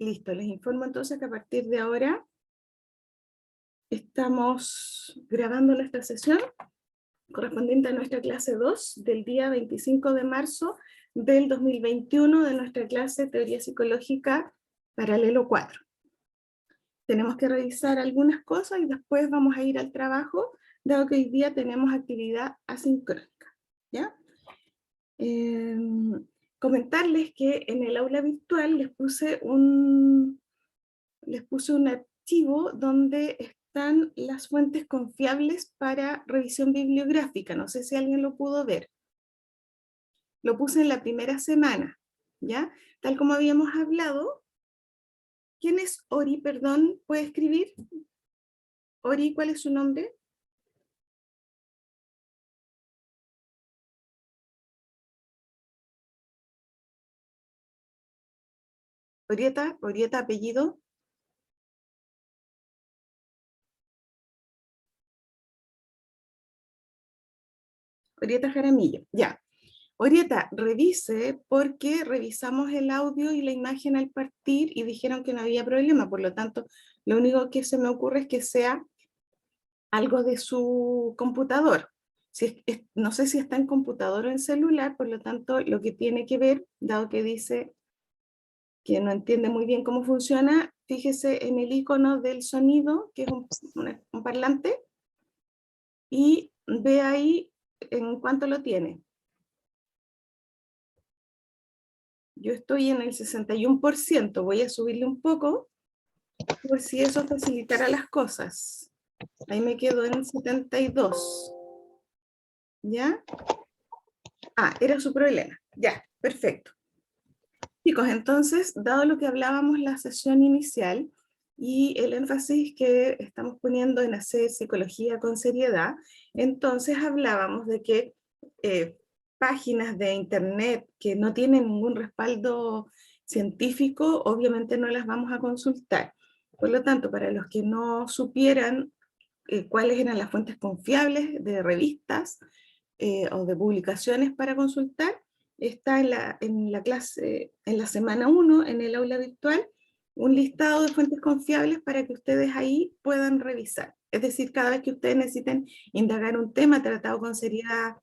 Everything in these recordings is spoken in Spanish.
Listo, les informo entonces que a partir de ahora estamos grabando nuestra sesión correspondiente a nuestra clase 2 del día 25 de marzo del 2021 de nuestra clase Teoría Psicológica Paralelo 4. Tenemos que revisar algunas cosas y después vamos a ir al trabajo, dado que hoy día tenemos actividad asincrónica, ¿ya? Comentarles que en el aula virtual les puse un archivo donde están las fuentes confiables para revisión bibliográfica. No sé si alguien lo pudo ver. Lo puse en la primera semana, ¿ya? Tal como habíamos hablado. ¿Quién es Ori, perdón? ¿Puede escribir? Ori, ¿cuál es su nombre? Orieta, apellido. Orieta Jaramillo, ya. Orieta, revise porque revisamos el audio y la imagen al partir y dijeron que no había problema, por lo tanto, lo único que se me ocurre es que sea algo de su computador. No sé si está en computador o en celular, por lo tanto, lo que tiene que ver, dado que dice que no entiende muy bien cómo funciona, fíjese en el icono del sonido, que es un parlante, y ve ahí en cuánto lo tiene. Yo estoy en el 61%, voy a subirle un poco, por si eso facilitara las cosas. Ahí me quedo en 72. ¿Ya? Ah, era su problema. Ya, perfecto. Chicos, entonces, dado lo que hablábamos la sesión inicial y el énfasis que estamos poniendo en hacer psicología con seriedad, entonces hablábamos de que páginas de internet que no tienen ningún respaldo científico, obviamente no las vamos a consultar. Por lo tanto, para los que no supieran cuáles eran las fuentes confiables de revistas o de publicaciones para consultar, está en la clase, en la semana 1, en el aula virtual, un listado de fuentes confiables para que ustedes ahí puedan revisar. Es decir, cada vez que ustedes necesiten indagar un tema tratado con seriedad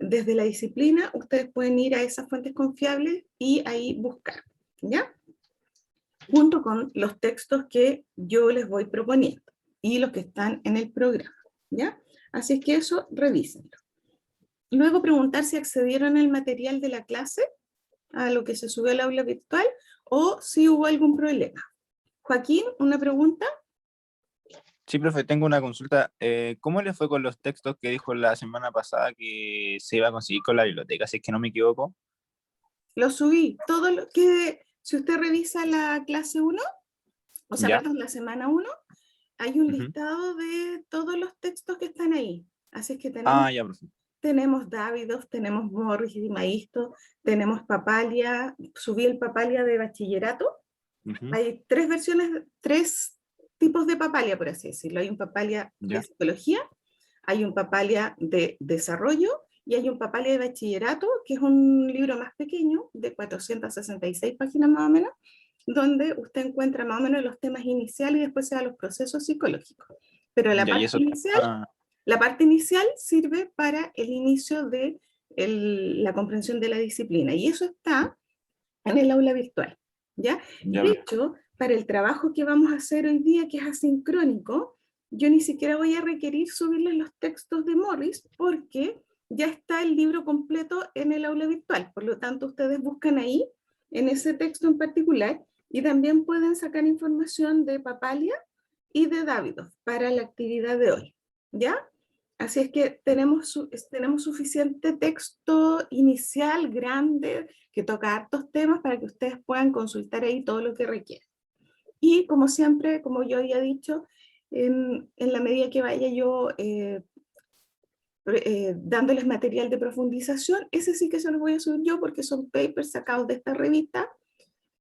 desde la disciplina, ustedes pueden ir a esas fuentes confiables y ahí buscar, ¿ya? Junto con los textos que yo les voy proponiendo y los que están en el programa, ¿ya? Así es que eso, revísenlo. Luego preguntar si accedieron al material de la clase, a lo que se subió al aula virtual, o si hubo algún problema. Joaquín, ¿una pregunta? Sí, profe, tengo una consulta. ¿Cómo le fue con los textos que dijo la semana pasada que se iba a conseguir con la biblioteca, si es que no me equivoco? Lo subí. Todo lo que, si usted revisa la clase 1, o sea, ¿Ya? perdón, la semana 1, hay un Ujú. listado de todos los textos que están ahí. Así es que Ah, ya, profe. tenemos Dávidos, tenemos Morris y Maisto, tenemos Papalia, subí el Papalia de bachillerato. Ujú. Hay tres versiones, tres tipos de Papalia, por así decirlo. Hay un Papalia de Ya. psicología, hay un Papalia de desarrollo y hay un Papalia de bachillerato, que es un libro más pequeño, de 466 páginas más o menos, donde usted encuentra más o menos los temas iniciales y después se da los procesos psicológicos. Pero Ya, y eso está... la parte inicial sirve para el inicio de la comprensión de la disciplina, y eso está en el aula virtual, ¿ya? Ya, De hecho, para el trabajo que vamos a hacer hoy día, que es asincrónico, yo ni siquiera voy a requerir subirles los textos de Morris, porque ya está el libro completo en el aula virtual. Por lo tanto, ustedes buscan ahí, en ese texto en particular, y también pueden sacar información de Papalia y de Davidoff para la actividad de hoy, ¿ya? Así es que tenemos suficiente texto inicial grande que toca hartos temas para que ustedes puedan consultar ahí todo lo que requieren. Y como siempre, como yo había dicho, en la medida que vaya yo dándoles material de profundización, ese sí que se los voy a subir yo porque son papers sacados de esta revista,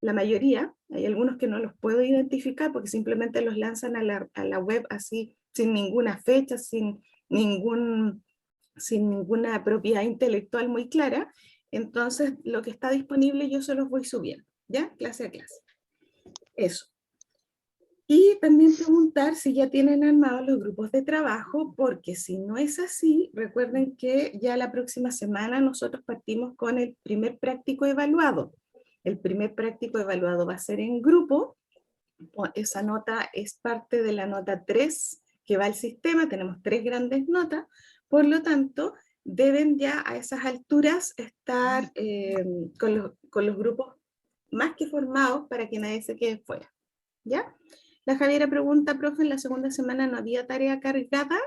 la mayoría. Hay algunos que no los puedo identificar porque simplemente los lanzan a la web así, sin ninguna fecha, ningún, sin ninguna propiedad intelectual muy clara. Entonces, lo que está disponible yo se los voy subiendo, ¿ya? Clase a clase. Eso. Y también preguntar si ya tienen armados los grupos de trabajo, porque si no es así, recuerden que ya la próxima semana nosotros partimos con el primer práctico evaluado. El primer práctico evaluado va a ser en grupo. Esa nota es parte de la nota 3 que va al sistema. Tenemos 3 grandes notas. Por lo tanto, deben ya a esas alturas estar con los grupos más que formados para que nadie se quede fuera. ¿Ya? La Javiera pregunta, profe, ¿en la segunda semana no había tarea cargada?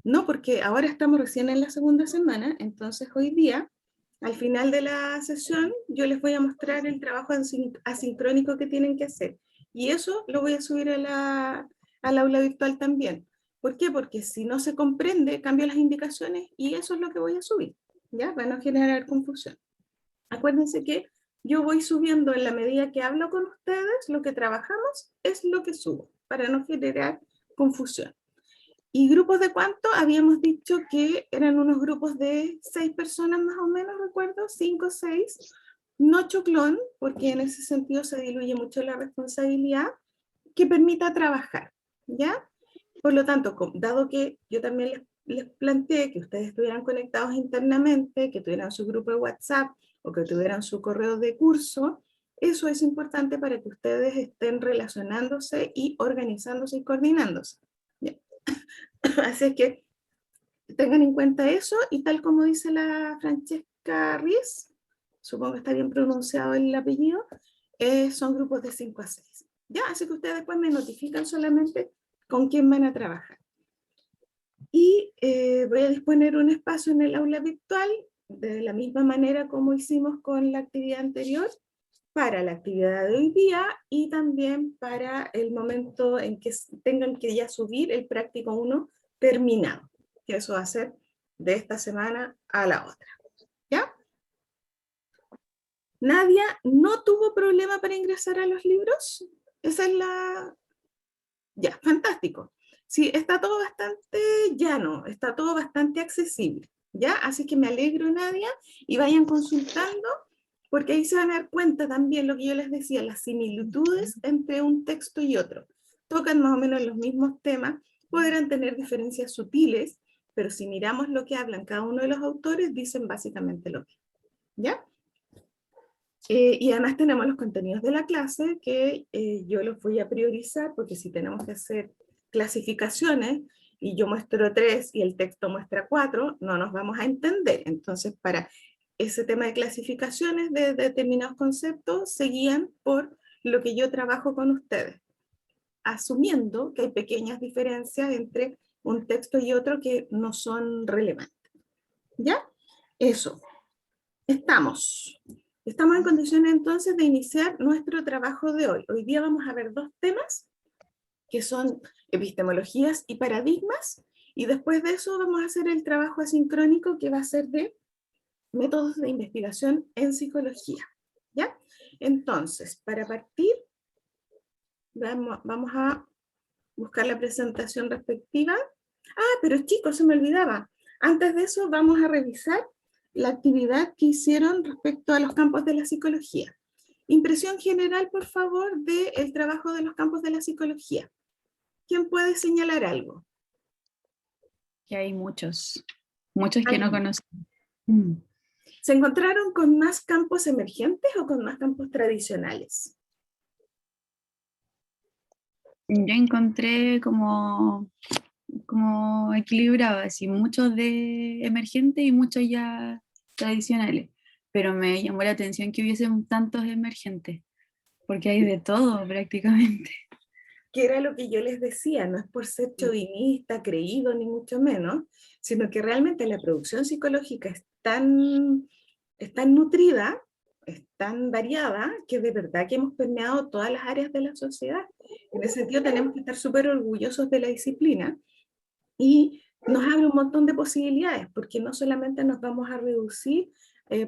No, porque ahora estamos recién en la segunda semana, entonces hoy día, al final de la sesión, yo les voy a mostrar el trabajo asincrónico que tienen que hacer. Y eso lo voy a subir al aula virtual también. ¿Por qué? Porque si no se comprende, cambio las indicaciones y eso es lo que voy a subir, ¿ya? Para no generar confusión. Acuérdense que yo voy subiendo en la medida que hablo con ustedes, lo que trabajamos es lo que subo, para no generar confusión. ¿Y grupos de cuánto? Habíamos dicho que eran unos grupos de 6 personas más o menos, recuerdo, 5 o 6. No choclón, porque en ese sentido se diluye mucho la responsabilidad, que permita trabajar, ¿ya? Por lo tanto, dado que yo también les planteé que ustedes estuvieran conectados internamente, que tuvieran su grupo de WhatsApp o que tuvieran su correo de curso, eso es importante para que ustedes estén relacionándose y organizándose y coordinándose. Bien. Así es que tengan en cuenta eso y tal como dice la Francesca Riz, supongo que está bien pronunciado el apellido, son grupos de 5 a 6. Ya, así que ustedes después me notifican solamente con quién van a trabajar. Y voy a disponer un espacio en el aula virtual, de la misma manera como hicimos con la actividad anterior, para la actividad de hoy día y también para el momento en que tengan que ya subir el práctico 1 terminado, que eso va a ser de esta semana a la otra. ¿Ya? Nadia no tuvo problema para ingresar a los libros. Esa es la... Ya, fantástico. Sí, está todo bastante llano, está todo bastante accesible, ¿ya? Así que me alegro, Nadia, y vayan consultando, porque ahí se van a dar cuenta también lo que yo les decía, las similitudes entre un texto y otro. Tocan más o menos los mismos temas, podrán tener diferencias sutiles, pero si miramos lo que hablan cada uno de los autores, dicen básicamente lo mismo, ¿ya? Y además tenemos los contenidos de la clase que yo los voy a priorizar porque si tenemos que hacer clasificaciones y yo muestro 3 y el texto muestra 4, no nos vamos a entender. Entonces, para ese tema de clasificaciones de determinados conceptos, se guían por lo que yo trabajo con ustedes, asumiendo que hay pequeñas diferencias entre un texto y otro que no son relevantes. ¿Ya? Eso. Estamos en condiciones entonces de iniciar nuestro trabajo de hoy. Hoy día vamos a ver 2 temas, que son epistemologías y paradigmas, y después de eso vamos a hacer el trabajo asincrónico que va a ser de métodos de investigación en psicología. ¿Ya? Entonces, para partir, vamos a buscar la presentación respectiva. Ah, pero chicos, se me olvidaba. Antes de eso vamos a revisar la actividad que hicieron respecto a los campos de la psicología. Impresión general, por favor, del trabajo de los campos de la psicología. ¿Quién puede señalar algo? Que hay muchos que no conocen. ¿Se encontraron con más campos emergentes o con más campos tradicionales? Yo encontré como equilibrado, así, muchos de emergentes y muchos ya tradicionales, pero me llamó la atención que hubiesen tantos emergentes, porque hay de todo prácticamente. Que era lo que yo les decía, no es por ser chauvinista, creído, ni mucho menos, sino que realmente la producción psicológica es tan nutrida, es tan variada, que de verdad que hemos permeado todas las áreas de la sociedad. En ese sentido tenemos que estar súper orgullosos de la disciplina y nos abre un montón de posibilidades, porque no solamente nos vamos a reducir,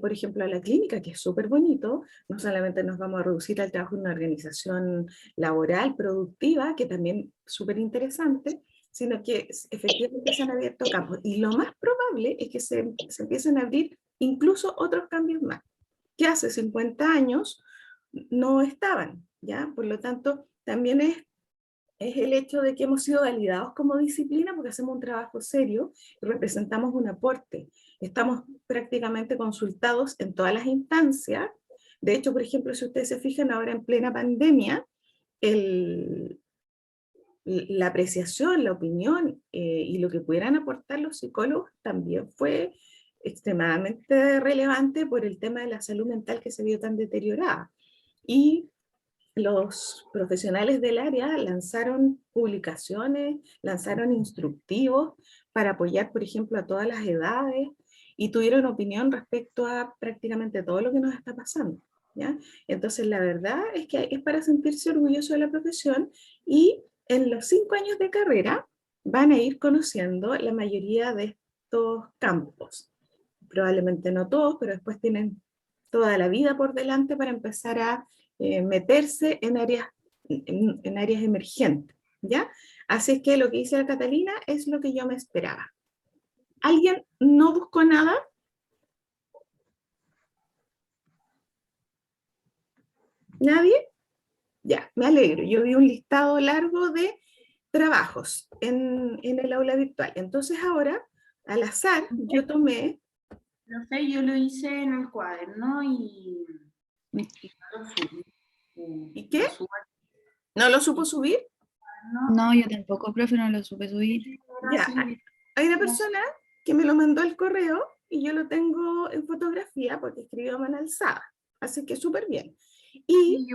por ejemplo, a la clínica, que es súper bonito, no solamente nos vamos a reducir al trabajo en una organización laboral, productiva, que también es súper interesante, sino que efectivamente se han abierto campos. Y lo más probable es que se empiecen a abrir incluso otros cambios más. Que hace 50 años no estaban, ¿ya? Por lo tanto, también es el hecho de que hemos sido validados como disciplina porque hacemos un trabajo serio y representamos un aporte. Estamos prácticamente consultados en todas las instancias. De hecho, por ejemplo, si ustedes se fijan ahora en plena pandemia, la apreciación, la opinión y lo que pudieran aportar los psicólogos también fue extremadamente relevante por el tema de la salud mental que se vio tan deteriorada. Y los profesionales del área lanzaron publicaciones, lanzaron instructivos para apoyar, por ejemplo, a todas las edades y tuvieron opinión respecto a prácticamente todo lo que nos está pasando, ¿ya? Entonces, la verdad es que es para sentirse orgulloso de la profesión y en los 5 años de carrera van a ir conociendo la mayoría de estos campos. Probablemente no todos, pero después tienen toda la vida por delante para empezar a meterse en áreas emergentes, ¿ya? Así es que lo que dice la Catalina es lo que yo me esperaba. ¿Alguien no buscó nada? ¿Nadie? Ya, me alegro. Yo vi un listado largo de trabajos en el aula virtual. Entonces ahora, al azar, yo tomé... Profe, yo lo hice en el cuaderno y no lo subí. ¿Y qué? ¿No lo supo subir? No, yo tampoco, profe, no lo supe subir. Ya, hay una persona que me lo mandó al correo y yo lo tengo en fotografía porque escribió a mano alzada. Así que súper bien. Y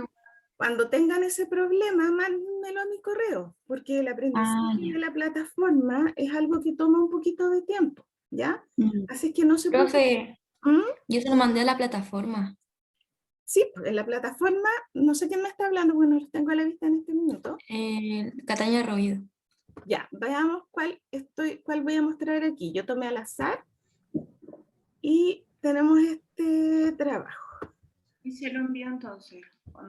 cuando tengan ese problema, mándenmelo a mi correo, porque el aprendizaje de la plataforma es algo que toma un poquito de tiempo, ¿ya? Así que no se preocupen. Profe, yo se lo mandé a la plataforma. Sí, pues en la plataforma, no sé quién me está hablando, bueno, los tengo a la vista en este minuto. Cataña Roído. Ya, veamos cuál voy a mostrar aquí. Yo tomé al azar y tenemos este trabajo. ¿Y se lo envió entonces?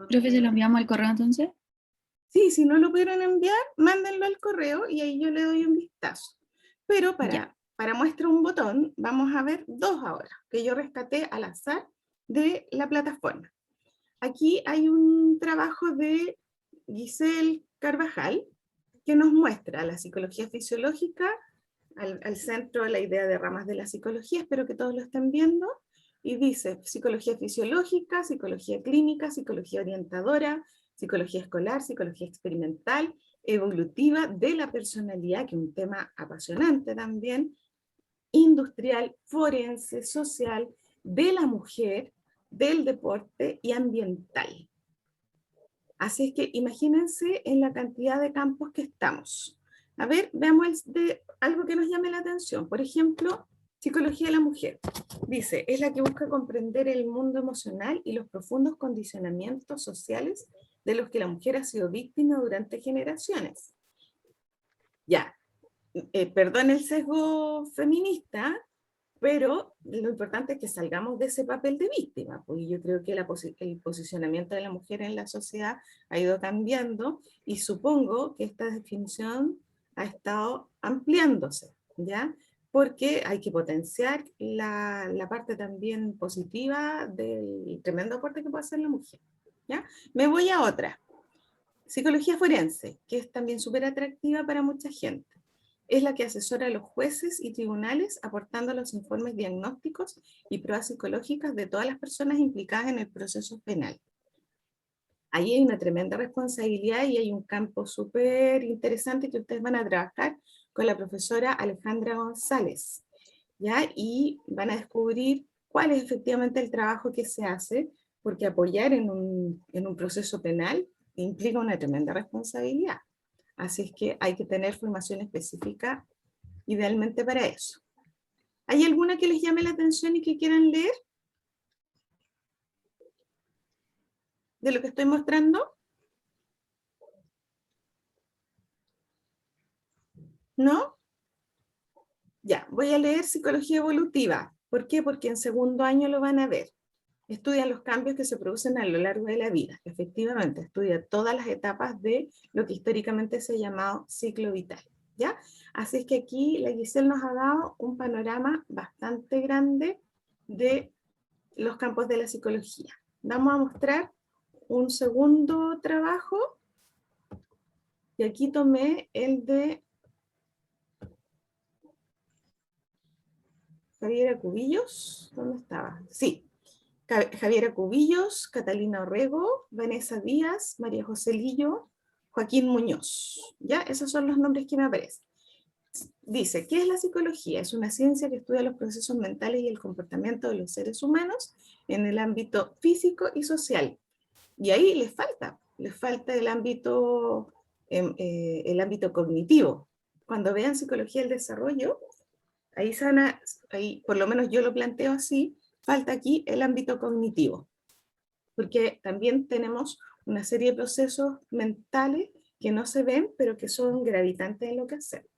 Profe, ¿se lo enviamos al correo entonces? Sí, si no lo pudieron enviar, mándenlo al correo y ahí yo le doy un vistazo. Pero para muestra un botón, vamos a ver 2 ahora, que yo rescaté al azar de la plataforma. Aquí hay un trabajo de Giselle Carvajal que nos muestra la psicología fisiológica, al centro de la idea de ramas de la psicología, espero que todos lo estén viendo, y dice psicología fisiológica, psicología clínica, psicología orientadora, psicología escolar, psicología experimental, evolutiva de la personalidad, que es un tema apasionante también, industrial, forense, social, de la mujer, del deporte y ambiental. Así es que imagínense en la cantidad de campos que estamos. A ver, veamos algo que nos llame la atención. Por ejemplo, psicología de la mujer. Dice, es la que busca comprender el mundo emocional y los profundos condicionamientos sociales de los que la mujer ha sido víctima durante generaciones. Ya, perdón el sesgo feminista, pero lo importante es que salgamos de ese papel de víctima, porque yo creo que el posicionamiento de la mujer en la sociedad ha ido cambiando y supongo que esta definición ha estado ampliándose, ¿ya? Porque hay que potenciar la parte también positiva del tremendo aporte que puede hacer la mujer, ¿ya? Me voy a otra. Psicología forense, que es también súper atractiva para mucha gente. Es la que asesora a los jueces y tribunales aportando los informes diagnósticos y pruebas psicológicas de todas las personas implicadas en el proceso penal. Ahí hay una tremenda responsabilidad y hay un campo súper interesante que ustedes van a trabajar con la profesora Alejandra González, ¿ya? Y van a descubrir cuál es efectivamente el trabajo que se hace, porque apoyar en un proceso penal implica una tremenda responsabilidad. Así es que hay que tener formación específica idealmente para eso. ¿Hay alguna que les llame la atención y que quieran leer? ¿De lo que estoy mostrando? ¿No? Ya, voy a leer psicología evolutiva. ¿Por qué? Porque en segundo año lo van a ver. Estudian los cambios que se producen a lo largo de la vida. Efectivamente, estudia todas las etapas de lo que históricamente se ha llamado ciclo vital, ¿ya? Así es que aquí la Giselle nos ha dado un panorama bastante grande de los campos de la psicología. Vamos a mostrar un segundo trabajo, y aquí tomé el de Javiera Cubillos. ¿Dónde estaba? Sí. Javiera Cubillos, Catalina Orrego, Vanessa Díaz, María José Lillo, Joaquín Muñoz. ¿Ya? Esos son los nombres que me aparecen. Dice, ¿qué es la psicología? Es una ciencia que estudia los procesos mentales y el comportamiento de los seres humanos en el ámbito físico y social. Y ahí les falta el ámbito cognitivo. Cuando vean psicología del desarrollo, ahí por lo menos yo lo planteo así, falta aquí el ámbito cognitivo, porque también tenemos una serie de procesos mentales que no se ven, pero que son gravitantes en lo que hacemos.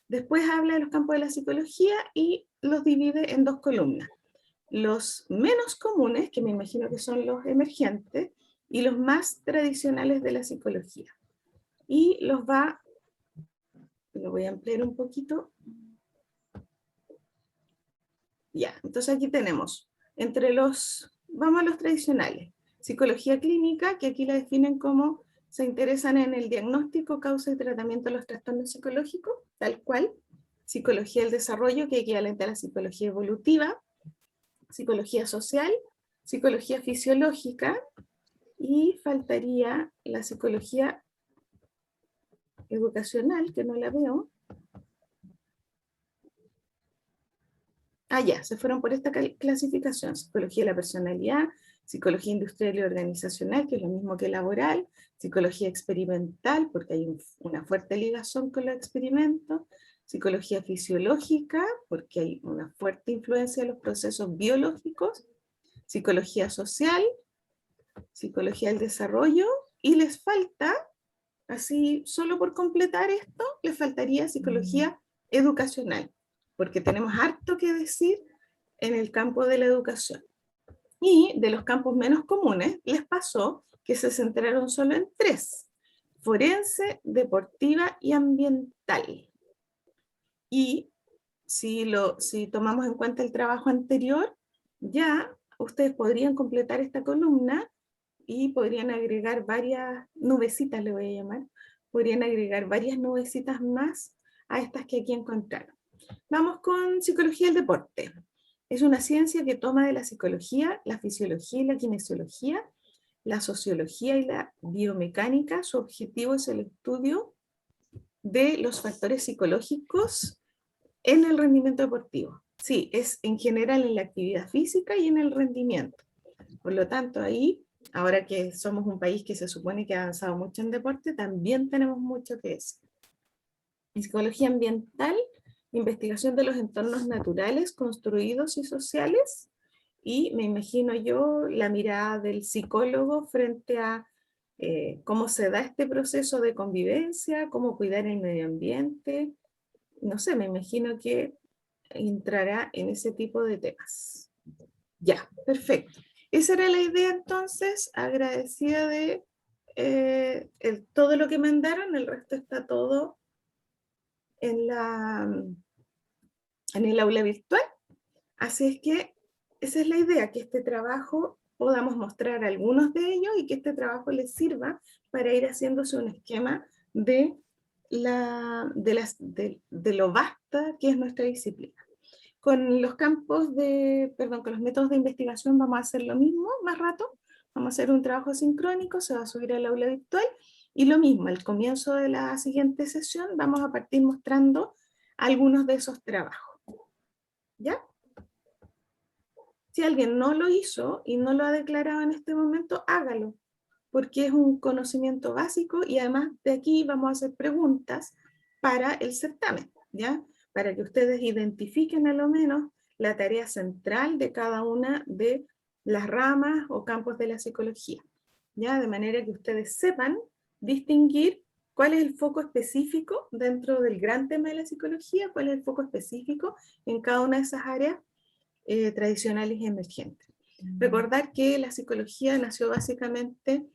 Después habla de los campos de la psicología y los divide en dos columnas. Los menos comunes, que me imagino que son los emergentes, y los más tradicionales de la psicología. Y lo voy a ampliar un poquito. Ya, entonces aquí tenemos, vamos a los tradicionales. Psicología clínica, que aquí la definen como se interesan en el diagnóstico, causa y tratamiento de los trastornos psicológicos, tal cual. Psicología del desarrollo, que es equivalente a la psicología evolutiva. Psicología social, psicología fisiológica, y faltaría la psicología educacional, que no la veo. Ya, se fueron por esta clasificación: psicología de la personalidad, psicología industrial y organizacional, que es lo mismo que laboral, psicología experimental, porque hay una fuerte ligación con los experimentos, psicología fisiológica, porque hay una fuerte influencia de los procesos biológicos, psicología social, psicología del desarrollo, y les falta, así solo por completar esto, les faltaría psicología educacional, porque tenemos harto que decir en el campo de la educación. Y de los campos menos comunes, les pasó que se centraron solo en 3: forense, deportiva y ambiental. Y si tomamos en cuenta el trabajo anterior, ya ustedes podrían completar esta columna y podrían agregar varias nubecitas, le voy a llamar, podrían agregar varias nubecitas más a estas que aquí encontraron. Vamos con psicología del deporte. Es una ciencia que toma de la psicología, la fisiología y la kinesiología, la sociología y la biomecánica. Su objetivo es el estudio de los factores psicológicos en el rendimiento deportivo. Sí, es en general en la actividad física y en el rendimiento. Por lo tanto, ahí, ahora que somos un país que se supone que ha avanzado mucho en deporte, también tenemos mucho que decir. En psicología ambiental, investigación de los entornos naturales, construidos y sociales, y me imagino yo la mirada del psicólogo frente a cómo se da este proceso de convivencia, cómo cuidar el medio ambiente. No sé, me imagino que entrará en ese tipo de temas. Ya, perfecto. Esa era la idea entonces, agradecida de todo lo que mandaron, el resto está todo en el aula virtual. Así es que esa es la idea, que este trabajo podamos mostrar algunos de ellos y que este trabajo les sirva para ir haciéndose un esquema de lo vasta que es nuestra disciplina. Con los con los métodos de investigación vamos a hacer lo mismo más rato. Vamos a hacer un trabajo sincrónico, se va a subir al aula virtual, y lo mismo, al comienzo de la siguiente sesión vamos a partir mostrando algunos de esos trabajos. ¿Ya? Si alguien no lo hizo y no lo ha declarado en este momento, hágalo, porque es un conocimiento básico, y además de aquí vamos a hacer preguntas para el certamen, ¿ya? Para que ustedes identifiquen a lo menos la tarea central de cada una de las ramas o campos de la psicología, ¿ya? De manera que ustedes sepan distinguir cuál es el foco específico dentro del gran tema de la psicología, cuál es el foco específico en cada una de esas áreas tradicionales y emergentes. Recordar que la psicología nació básicamente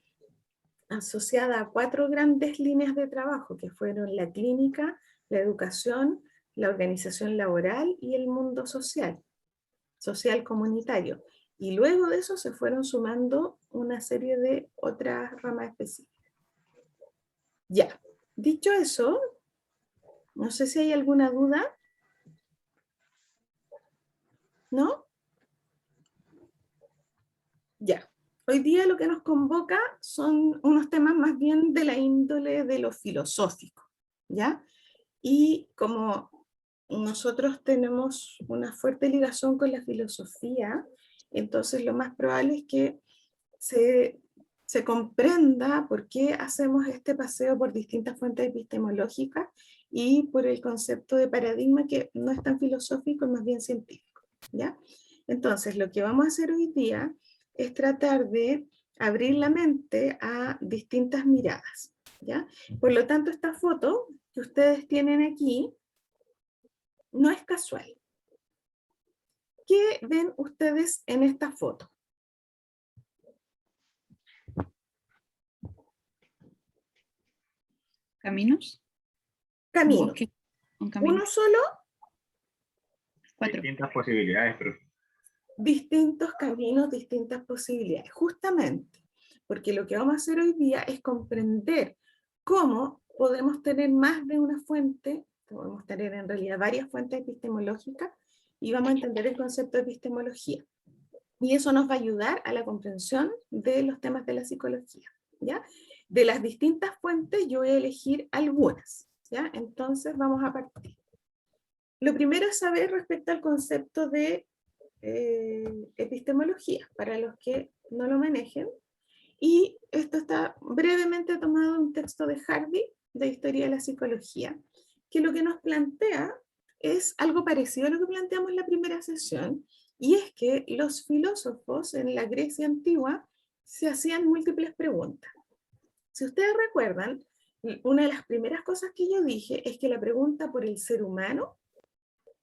asociada a 4 grandes líneas de trabajo, que fueron la clínica, la educación, la organización laboral y el mundo social comunitario. Y luego de eso se fueron sumando una serie de otras ramas específicas. Ya, dicho eso, no sé si hay alguna duda. ¿No? Ya. Hoy día lo que nos convoca son unos temas más bien de la índole de lo filosófico, ¿ya? Y como nosotros tenemos una fuerte ligación con la filosofía, entonces lo más probable es que se comprenda por qué hacemos este paseo por distintas fuentes epistemológicas y por el concepto de paradigma que no es tan filosófico, es más bien científico, ¿ya? Entonces, lo que vamos a hacer hoy día es tratar de abrir la mente a distintas miradas, ¿ya? Por lo tanto, esta foto que ustedes tienen aquí no es casual. ¿Qué ven ustedes en esta foto? ¿Caminos? Caminos. Bosque, un camino. ¿Uno solo? 4. Distintas posibilidades, pero Distintos caminos, distintas posibilidades. Justamente, porque lo que vamos a hacer hoy día es comprender cómo podemos tener más de una fuente, podemos tener en realidad varias fuentes epistemológicas, y vamos a entender el concepto de epistemología. Y eso nos va a ayudar a la comprensión de los temas de la psicología, ¿ya? De las distintas fuentes yo voy a elegir algunas, ¿ya? Entonces vamos a partir. Lo primero es saber respecto al concepto de epistemología, para los que no lo manejen. Y esto está brevemente tomado de un texto de Hardy, de Historia de la Psicología, que lo que nos plantea es algo parecido a lo que planteamos en la primera sesión, y es que los filósofos en la Grecia antigua se hacían múltiples preguntas. Si ustedes recuerdan, una de las primeras cosas que yo dije es que la pregunta por el ser humano,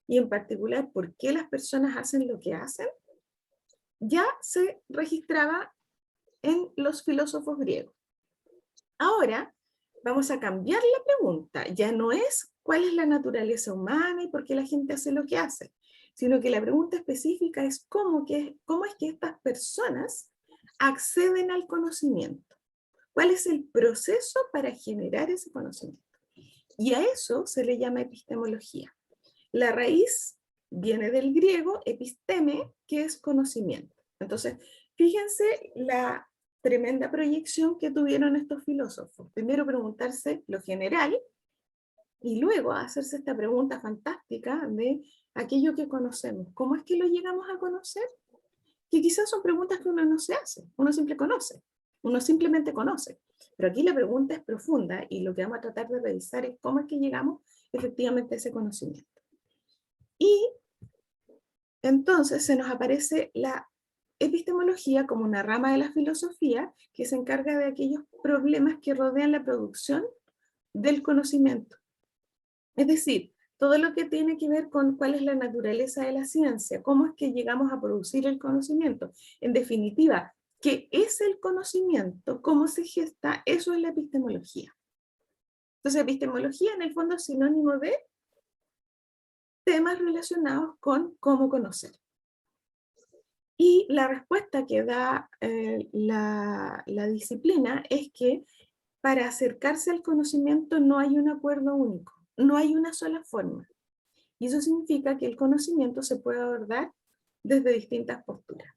y en particular por qué las personas hacen lo que hacen, ya se registraba en los filósofos griegos. Ahora vamos a cambiar la pregunta. Ya no es cuál es la naturaleza humana y por qué la gente hace lo que hace, sino que la pregunta específica es cómo es que estas personas acceden al conocimiento. ¿Cuál es el proceso para generar ese conocimiento? Y a eso se le llama epistemología. La raíz viene del griego episteme, que es conocimiento. Entonces, fíjense la tremenda proyección que tuvieron estos filósofos. Primero preguntarse lo general y luego hacerse esta pregunta fantástica de aquello que conocemos. ¿Cómo es que lo llegamos a conocer? Que quizás son preguntas que uno no se hace, uno simplemente conoce. Pero aquí la pregunta es profunda y lo que vamos a tratar de revisar es cómo es que llegamos efectivamente a ese conocimiento. Y entonces se nos aparece la epistemología como una rama de la filosofía que se encarga de aquellos problemas que rodean la producción del conocimiento. Es decir, todo lo que tiene que ver con cuál es la naturaleza de la ciencia, cómo es que llegamos a producir el conocimiento. En definitiva, ¿qué es el conocimiento? ¿Cómo se gesta? Eso es la epistemología. Entonces, epistemología en el fondo es sinónimo de temas relacionados con cómo conocer. Y la respuesta que da la disciplina es que para acercarse al conocimiento no hay un acuerdo único, no hay una sola forma. Y eso significa que el conocimiento se puede abordar desde distintas posturas.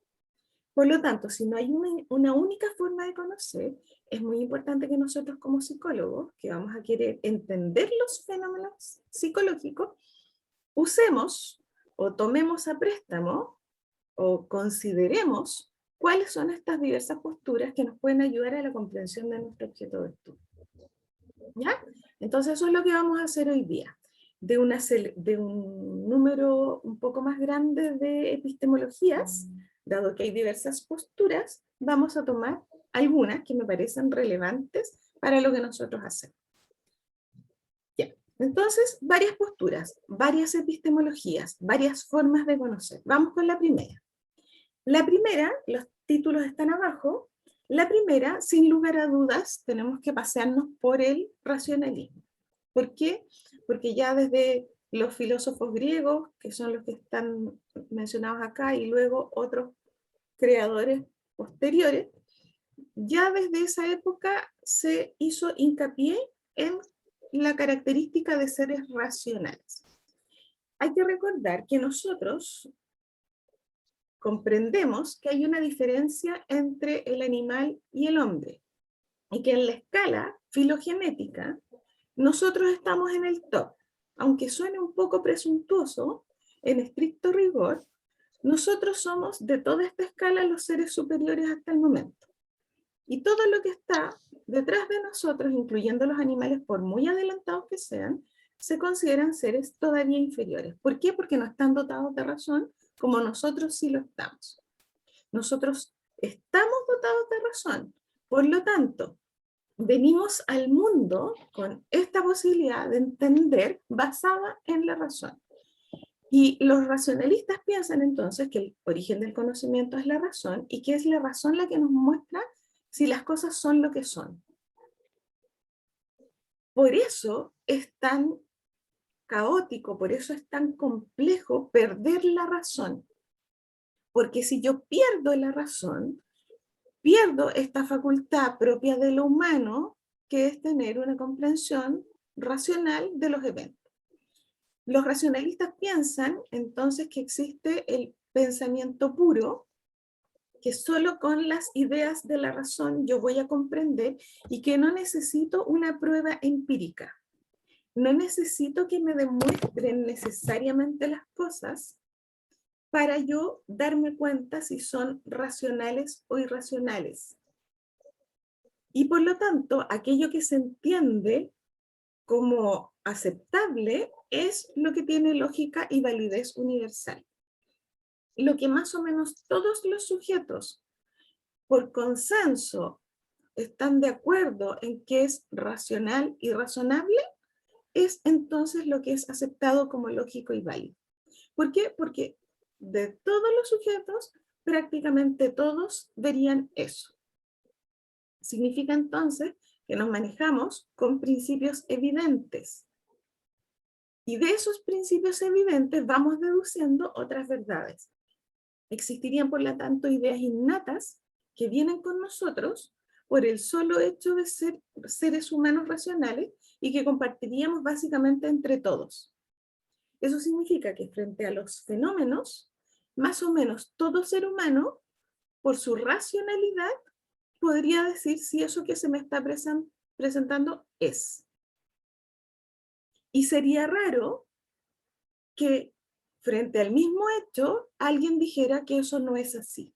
Por lo tanto, si no hay una única forma de conocer, es muy importante que nosotros como psicólogos, que vamos a querer entender los fenómenos psicológicos, usemos o tomemos a préstamo o consideremos cuáles son estas diversas posturas que nos pueden ayudar a la comprensión de nuestro objeto de estudio. ¿Ya? Entonces eso es lo que vamos a hacer hoy día. De un número un poco más grande de epistemologías, dado que hay diversas posturas, vamos a tomar algunas que me parecen relevantes para lo que nosotros hacemos. Ya. Entonces, varias posturas, varias epistemologías, varias formas de conocer. Vamos con la primera. La primera, los títulos están abajo. La primera, sin lugar a dudas, tenemos que pasearnos por el racionalismo. ¿Por qué? Porque ya desde los filósofos griegos, que son los que están mencionados acá, y luego otros creadores posteriores, ya desde esa época se hizo hincapié en la característica de seres racionales. Hay que recordar que nosotros comprendemos que hay una diferencia entre el animal y el hombre, y que en la escala filogenética nosotros estamos en el top. Aunque suene un poco presuntuoso, en estricto rigor, nosotros somos de toda esta escala los seres superiores hasta el momento. Y todo lo que está detrás de nosotros, incluyendo los animales, por muy adelantados que sean, se consideran seres todavía inferiores. ¿Por qué? Porque no están dotados de razón como nosotros sí lo estamos. Nosotros estamos dotados de razón. Por lo tanto, venimos al mundo con esta posibilidad de entender basada en la razón. Y los racionalistas piensan entonces que el origen del conocimiento es la razón y que es la razón la que nos muestra si las cosas son lo que son. Por eso es tan caótico, por eso es tan complejo perder la razón. Porque si yo pierdo la razón, pierdo esta facultad propia de lo humano, que es tener una comprensión racional de los eventos. Los racionalistas piensan entonces que existe el pensamiento puro, que solo con las ideas de la razón yo voy a comprender y que no necesito una prueba empírica. No necesito que me demuestren necesariamente las cosas para yo darme cuenta si son racionales o irracionales. Y por lo tanto, aquello que se entiende como aceptable es lo que tiene lógica y validez universal. Lo que más o menos todos los sujetos, por consenso, están de acuerdo en que es racional y razonable, es entonces lo que es aceptado como lógico y válido. ¿Por qué? Porque de todos los sujetos, prácticamente todos verían eso. Significa entonces que nos manejamos con principios evidentes. Y de esos principios evidentes vamos deduciendo otras verdades. Existirían, por lo tanto, ideas innatas que vienen con nosotros por el solo hecho de ser seres humanos racionales y que compartiríamos básicamente entre todos. Eso significa que frente a los fenómenos, más o menos todo ser humano, por su racionalidad, podría decir si eso que se me está presentando es. Y sería raro que frente al mismo hecho alguien dijera que eso no es así,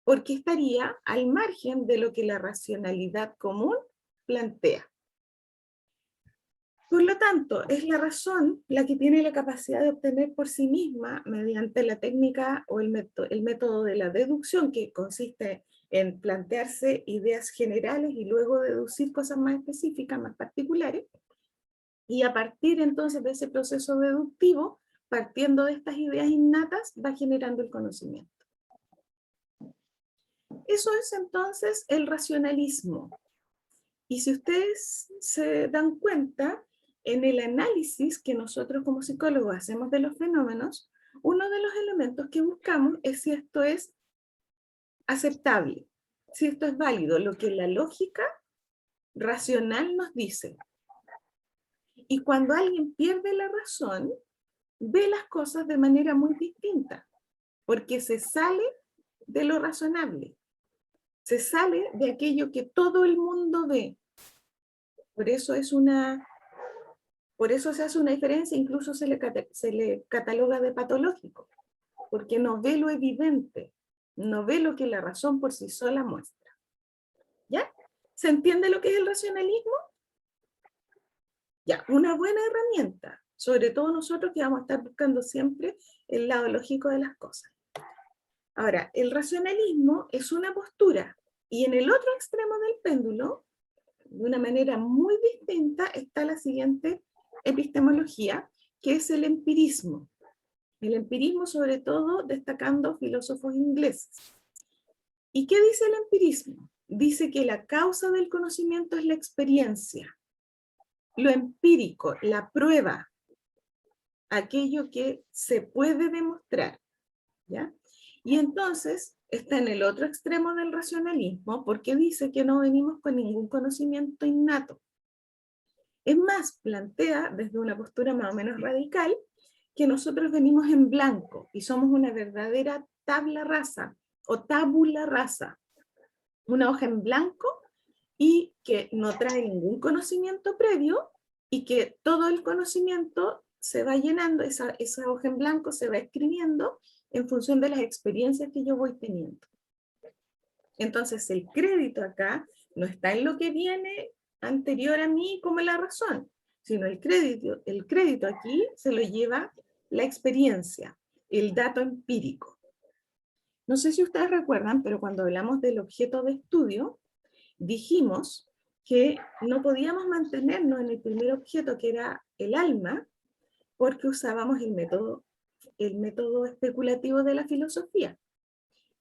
porque estaría al margen de lo que la racionalidad común plantea. Por lo tanto, es la razón la que tiene la capacidad de obtener por sí misma, mediante la técnica o el método de la deducción, que consiste en plantearse ideas generales y luego deducir cosas más específicas, más particulares, y a partir entonces de ese proceso deductivo, partiendo de estas ideas innatas, va generando el conocimiento. Eso es entonces el racionalismo. Y si ustedes se dan cuenta, en el análisis que nosotros como psicólogos hacemos de los fenómenos, uno de los elementos que buscamos es si esto es aceptable, si esto es válido, lo que la lógica racional nos dice. Y cuando alguien pierde la razón, ve las cosas de manera muy distinta, porque se sale de lo razonable, se sale de aquello que todo el mundo ve. Por eso se hace una diferencia, incluso se le cataloga de patológico, porque no ve lo evidente, no ve lo que la razón por sí sola muestra. ¿Ya? ¿Se entiende lo que es el racionalismo? Ya, una buena herramienta, sobre todo nosotros que vamos a estar buscando siempre el lado lógico de las cosas. Ahora, el racionalismo es una postura, y en el otro extremo del péndulo, de una manera muy distinta, está la siguiente epistemología, que es el empirismo. El empirismo, sobre todo, destacando filósofos ingleses. ¿Y qué dice el empirismo? Dice que la causa del conocimiento es la experiencia. Lo empírico, la prueba, aquello que se puede demostrar, ¿ya? Y entonces, está en el otro extremo del racionalismo porque dice que no venimos con ningún conocimiento innato. Es más, plantea desde una postura más o menos radical que nosotros venimos en blanco y somos una verdadera tabla rasa o tabula rasa, una hoja en blanco y que no trae ningún conocimiento previo y que todo el conocimiento se va llenando, esa hoja en blanco se va escribiendo en función de las experiencias que yo voy teniendo. Entonces el crédito acá no está en lo que viene anterior a mí como la razón, sino el crédito aquí se lo lleva la experiencia, el dato empírico. No sé si ustedes recuerdan, pero cuando hablamos del objeto de estudio, dijimos que no podíamos mantenernos en el primer objeto, que era el alma, porque usábamos el método especulativo de la filosofía.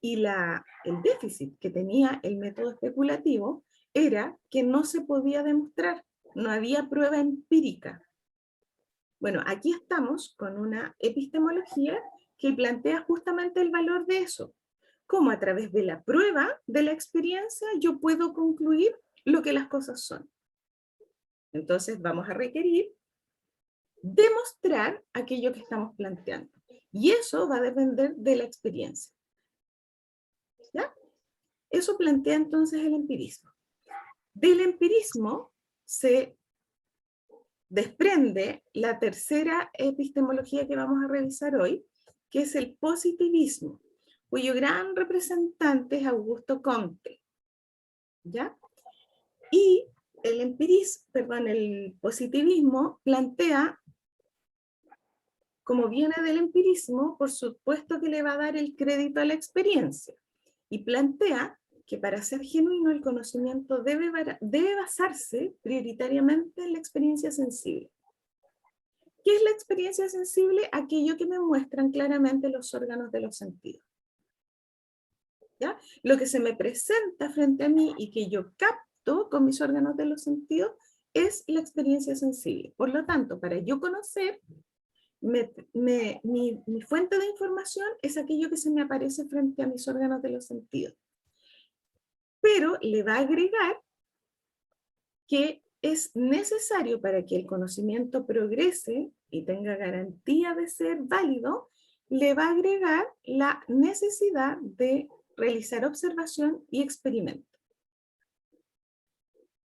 Y el déficit que tenía el método especulativo era que no se podía demostrar, no había prueba empírica. Bueno, aquí estamos con una epistemología que plantea justamente el valor de eso. Cómo a través de la prueba de la experiencia yo puedo concluir lo que las cosas son. Entonces vamos a requerir demostrar aquello que estamos planteando. Y eso va a depender de la experiencia. ¿Ya? Eso plantea entonces el empirismo. Del empirismo se desprende la tercera epistemología que vamos a revisar hoy, que es el positivismo, cuyo gran representante es Augusto Comte. ¿Ya? Y el positivismo plantea, como viene del empirismo, por supuesto que le va a dar el crédito a la experiencia. Y plantea que para ser genuino el conocimiento debe basarse prioritariamente en la experiencia sensible. ¿Qué es la experiencia sensible? Aquello que me muestran claramente los órganos de los sentidos. ¿Ya? Lo que se me presenta frente a mí y que yo capto con mis órganos de los sentidos es la experiencia sensible. Por lo tanto, para yo conocer, mi fuente de información es aquello que se me aparece frente a mis órganos de los sentidos. Pero le va a agregar que es necesario para que el conocimiento progrese y tenga garantía de ser válido, le va a agregar la necesidad de realizar observación y experimento.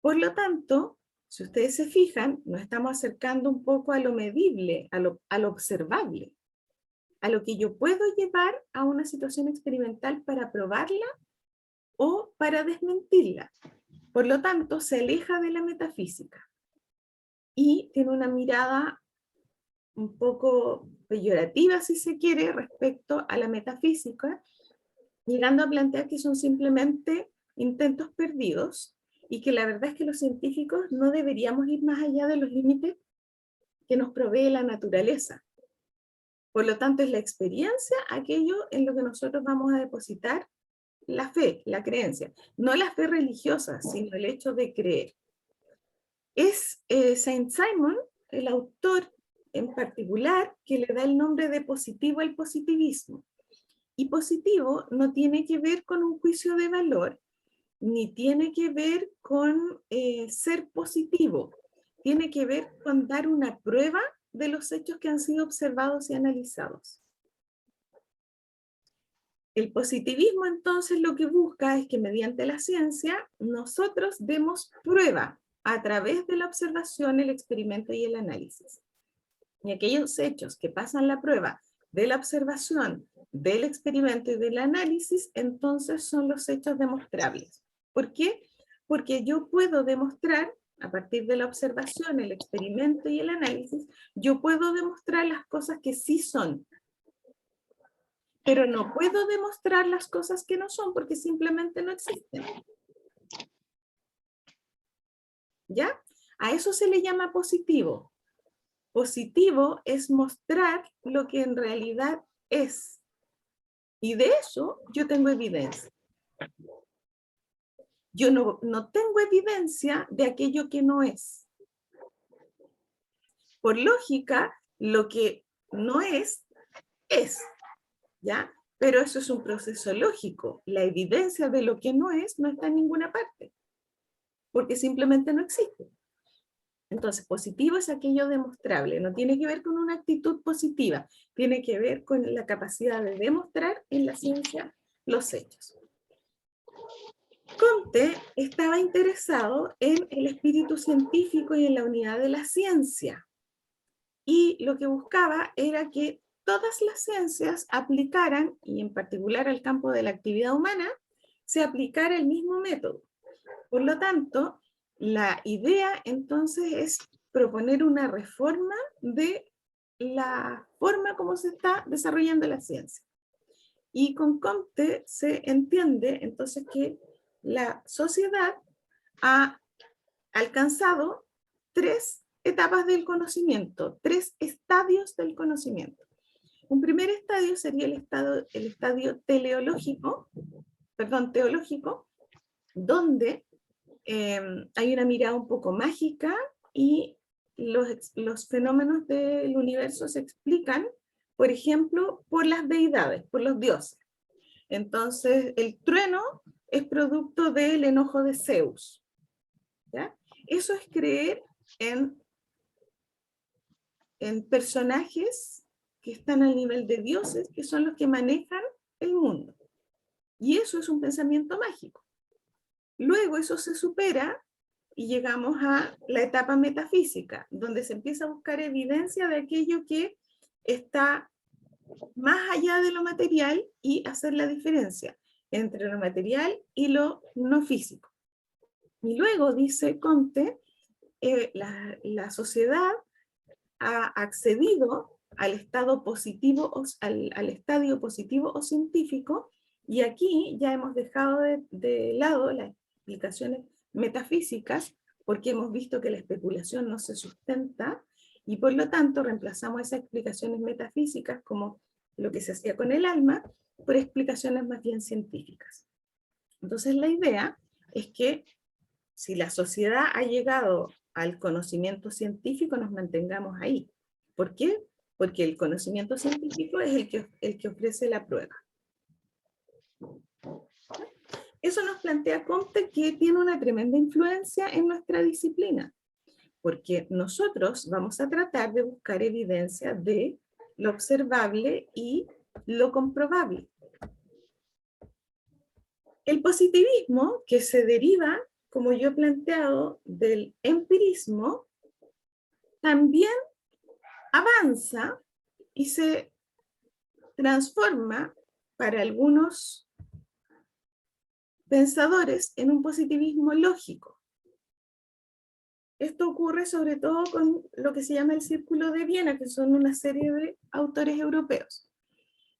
Por lo tanto, si ustedes se fijan, nos estamos acercando un poco a lo medible, a lo observable, a lo que yo puedo llevar a una situación experimental para probarla o para desmentirla. Por lo tanto, se aleja de la metafísica y tiene una mirada un poco peyorativa, si se quiere, respecto a la metafísica, llegando a plantear que son simplemente intentos perdidos y que la verdad es que los científicos no deberíamos ir más allá de los límites que nos provee la naturaleza. Por lo tanto, es la experiencia aquello en lo que nosotros vamos a depositar la fe, la creencia. No la fe religiosa, sino el hecho de creer. Es Saint-Simon, el autor en particular, que le da el nombre de positivo al positivismo. Y positivo no tiene que ver con un juicio de valor, ni tiene que ver con ser positivo. Tiene que ver con dar una prueba de los hechos que han sido observados y analizados. El positivismo entonces lo que busca es que mediante la ciencia nosotros demos prueba a través de la observación, el experimento y el análisis. Y aquellos hechos que pasan la prueba de la observación, del experimento y del análisis, entonces son los hechos demostrables. ¿Por qué? Porque yo puedo demostrar, a partir de la observación, el experimento y el análisis, yo puedo demostrar las cosas que sí son. Pero no puedo demostrar las cosas que no son porque simplemente no existen. ¿Ya? A eso se le llama positivo. Positivo es mostrar lo que en realidad es. Y de eso yo tengo evidencia. Yo no tengo evidencia de aquello que no es. Por lógica, lo que no es, ¿ya? pero eso es un proceso lógico. La evidencia de lo que no está en ninguna parte, porque simplemente no existe. Entonces, positivo es aquello demostrable, no tiene que ver con una actitud positiva, tiene que ver con la capacidad de demostrar en la ciencia los hechos. Comte estaba interesado en el espíritu científico y en la unidad de la ciencia, y lo que buscaba era que todas las ciencias aplicaran, y en particular al campo de la actividad humana, se aplicara el mismo método. Por lo tanto, la idea entonces es proponer una reforma de la forma como se está desarrollando la ciencia. Y con Comte se entiende entonces que la sociedad ha alcanzado 3 etapas del conocimiento, 3 estadios del conocimiento. Un primer estadio sería el estadio teológico, donde hay una mirada un poco mágica y los fenómenos del universo se explican, por ejemplo, por las deidades, por los dioses. Entonces, el trueno es producto del enojo de Zeus, ¿ya? Eso es creer en personajes que están al nivel de dioses, que son los que manejan el mundo. Y eso es un pensamiento mágico. Luego eso se supera y llegamos a la etapa metafísica, donde se empieza a buscar evidencia de aquello que está más allá de lo material y hacer la diferencia entre lo material y lo no físico. Y luego, dice Comte, la sociedad ha accedido al estado positivo, al estadio positivo o científico, y aquí ya hemos dejado de lado las explicaciones metafísicas, porque hemos visto que la especulación no se sustenta, y por lo tanto reemplazamos esas explicaciones metafísicas, como lo que se hacía con el alma, por explicaciones más bien científicas. Entonces la idea es que si la sociedad ha llegado al conocimiento científico, nos mantengamos ahí. ¿Por qué? Porque el conocimiento científico es el que ofrece la prueba. Eso nos plantea Comte, que tiene una tremenda influencia en nuestra disciplina, porque nosotros vamos a tratar de buscar evidencia de lo observable y lo comprobable. El positivismo, que se deriva, como yo he planteado, del empirismo, también avanza y se transforma para algunos pensadores en un positivismo lógico. Esto ocurre sobre todo con lo que se llama el Círculo de Viena, que son una serie de autores europeos.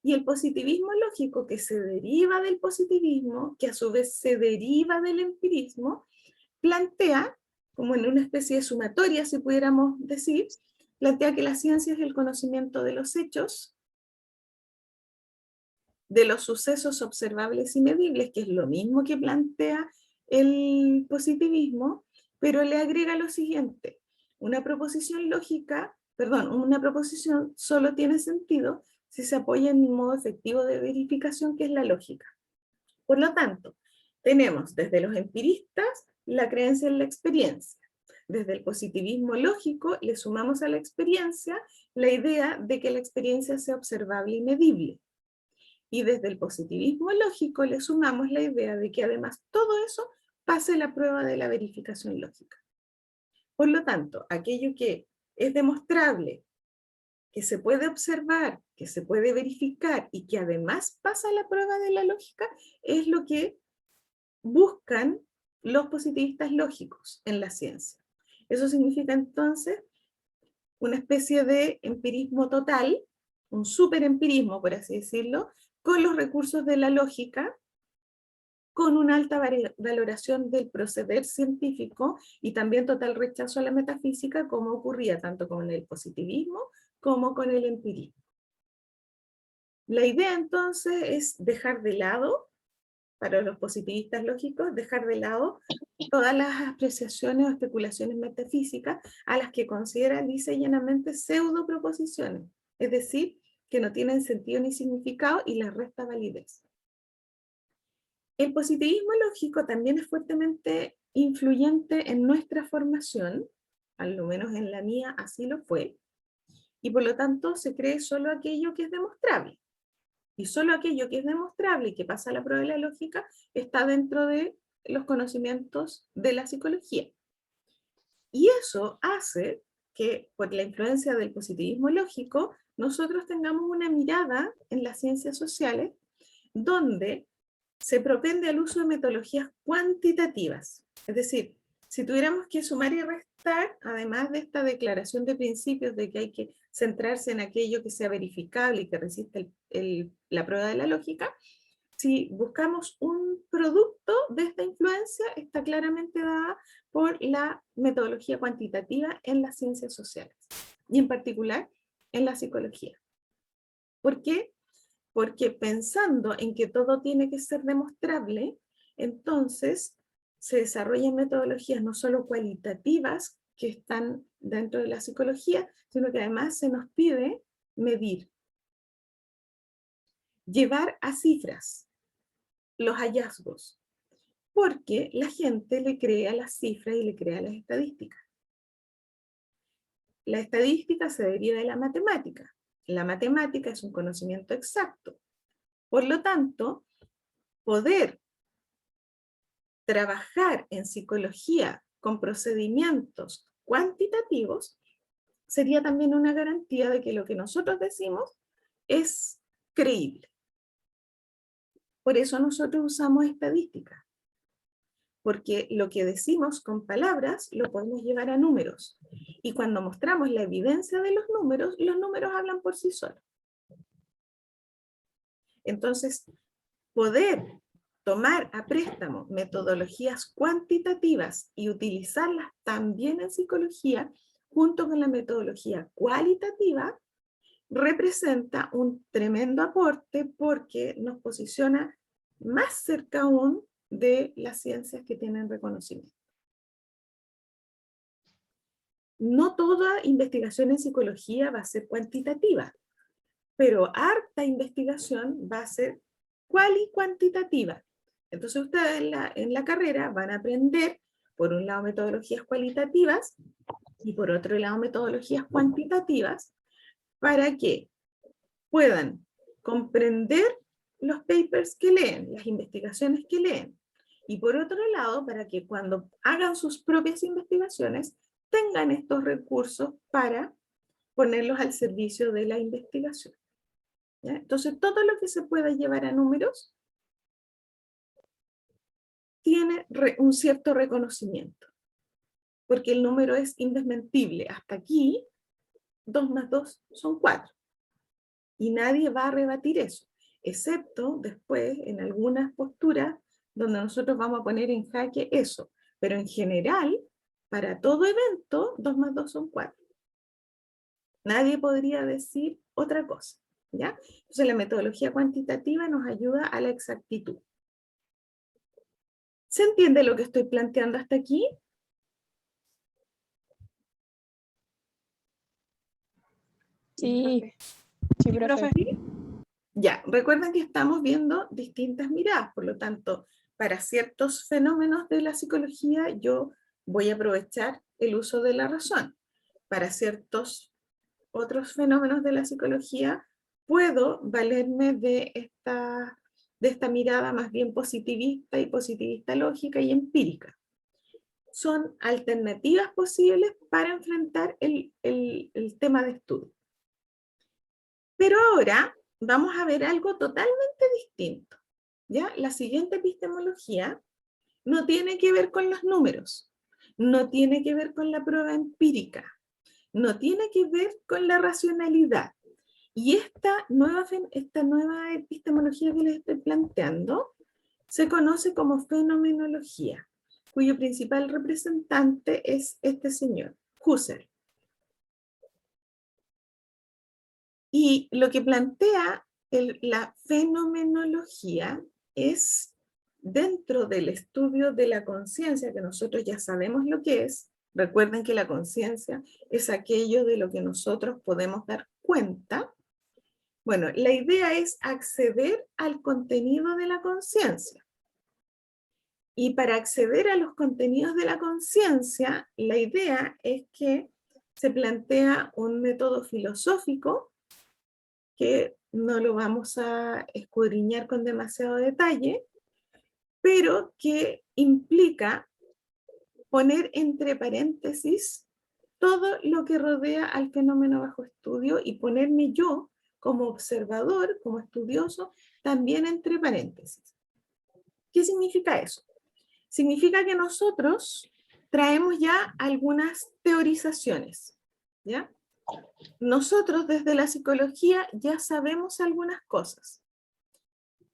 Y el positivismo lógico, que se deriva del positivismo, que a su vez se deriva del empirismo, plantea, como en una especie de sumatoria, si pudiéramos decir, plantea que la ciencia es el conocimiento de los hechos, de los sucesos observables y medibles, que es lo mismo que plantea el positivismo, pero le agrega lo siguiente: una proposición solo tiene sentido si se apoya en un modo efectivo de verificación, que es la lógica. Por lo tanto, tenemos desde los empiristas la creencia en la experiencia. Desde el positivismo lógico le sumamos a la experiencia la idea de que la experiencia sea observable y medible. Y desde el positivismo lógico le sumamos la idea de que además todo eso pase la prueba de la verificación lógica. Por lo tanto, aquello que es demostrable, que se puede observar, que se puede verificar y que además pasa la prueba de la lógica, es lo que buscan los positivistas lógicos en la ciencia. Eso significa entonces una especie de empirismo total, un superempirismo, por así decirlo, con los recursos de la lógica, con una alta valoración del proceder científico y también total rechazo a la metafísica, como ocurría tanto con el positivismo como con el empirismo. La idea entonces es dejar de lado, para los positivistas lógicos, dejar de lado todas las apreciaciones o especulaciones metafísicas a las que consideran lisa y llanamente pseudo proposiciones, es decir, que no tienen sentido ni significado y les resta validez. El positivismo lógico también es fuertemente influyente en nuestra formación, al menos en la mía así lo fue, y por lo tanto se cree solo aquello que es demostrable. Y solo aquello que es demostrable y que pasa a la prueba de la lógica está dentro de los conocimientos de la psicología. Y eso hace que, por la influencia del positivismo lógico, nosotros tengamos una mirada en las ciencias sociales donde se propende al uso de metodologías cuantitativas. Es decir, si tuviéramos que sumar y restar, además de esta declaración de principios de que hay que centrarse en aquello que sea verificable y que resista la prueba de la lógica, si buscamos un producto de esta influencia, está claramente dada por la metodología cuantitativa en las ciencias sociales, y en particular en la psicología. ¿Por qué? Porque pensando en que todo tiene que ser demostrable, entonces se desarrollan metodologías no solo cualitativas que están dentro de la psicología, sino que además se nos pide medir, llevar a cifras los hallazgos, porque la gente le cree a las cifras y le cree a las estadísticas. La estadística se deriva de la matemática. La matemática es un conocimiento exacto. Por lo tanto, poder trabajar en psicología con procedimientos cuantitativos sería también una garantía de que lo que nosotros decimos es creíble. Por eso nosotros usamos estadística, porque lo que decimos con palabras lo podemos llevar a números. Y cuando mostramos la evidencia de los números hablan por sí solos. Entonces, poder tomar a préstamo metodologías cuantitativas y utilizarlas también en psicología, junto con la metodología cualitativa, representa un tremendo aporte porque nos posiciona más cerca aún de las ciencias que tienen reconocimiento. No toda investigación en psicología va a ser cuantitativa, pero harta investigación va a ser cuantitativa. Entonces ustedes en la carrera van a aprender, por un lado, metodologías cualitativas y por otro lado, metodologías cuantitativas, para que puedan comprender los papers que leen, las investigaciones que leen. Y por otro lado, para que cuando hagan sus propias investigaciones, tengan estos recursos para ponerlos al servicio de la investigación. ¿Ya? Entonces, todo lo que se pueda llevar a números tiene un cierto reconocimiento, porque el número es indesmentible. Hasta aquí, 2 más 2 son 4. Y nadie va a rebatir eso, excepto después en algunas posturas donde nosotros vamos a poner en jaque eso. Pero en general, para todo evento, 2 más 2 son 4. Nadie podría decir otra cosa, ¿ya? Entonces la metodología cuantitativa nos ayuda a la exactitud. ¿Se entiende lo que estoy planteando hasta aquí? Sí, sí, profe. Ya, recuerden que estamos viendo distintas miradas, por lo tanto, para ciertos fenómenos de la psicología yo voy a aprovechar el uso de la razón. Para ciertos otros fenómenos de la psicología puedo valerme de esta mirada más bien positivista y positivista lógica y empírica. Son alternativas posibles para enfrentar el tema de estudio. Pero ahora vamos a ver algo totalmente distinto. ¿Ya? La siguiente epistemología no tiene que ver con los números, no tiene que ver con la prueba empírica, no tiene que ver con la racionalidad. Y esta nueva epistemología que les estoy planteando se conoce como fenomenología, cuyo principal representante es este señor, Husserl. Y lo que plantea la fenomenología es, dentro del estudio de la conciencia, que nosotros ya sabemos lo que es, recuerden que la conciencia es aquello de lo que nosotros podemos dar cuenta, Bueno, la idea es acceder al contenido de la conciencia. Y para acceder a los contenidos de la conciencia, la idea es que se plantea un método filosófico que no lo vamos a escudriñar con demasiado detalle, pero que implica poner entre paréntesis todo lo que rodea al fenómeno bajo estudio y ponerme yo como observador, como estudioso, también entre paréntesis. ¿Qué significa eso? Significa que nosotros traemos ya algunas teorizaciones, ¿ya? Nosotros desde la psicología ya sabemos algunas cosas.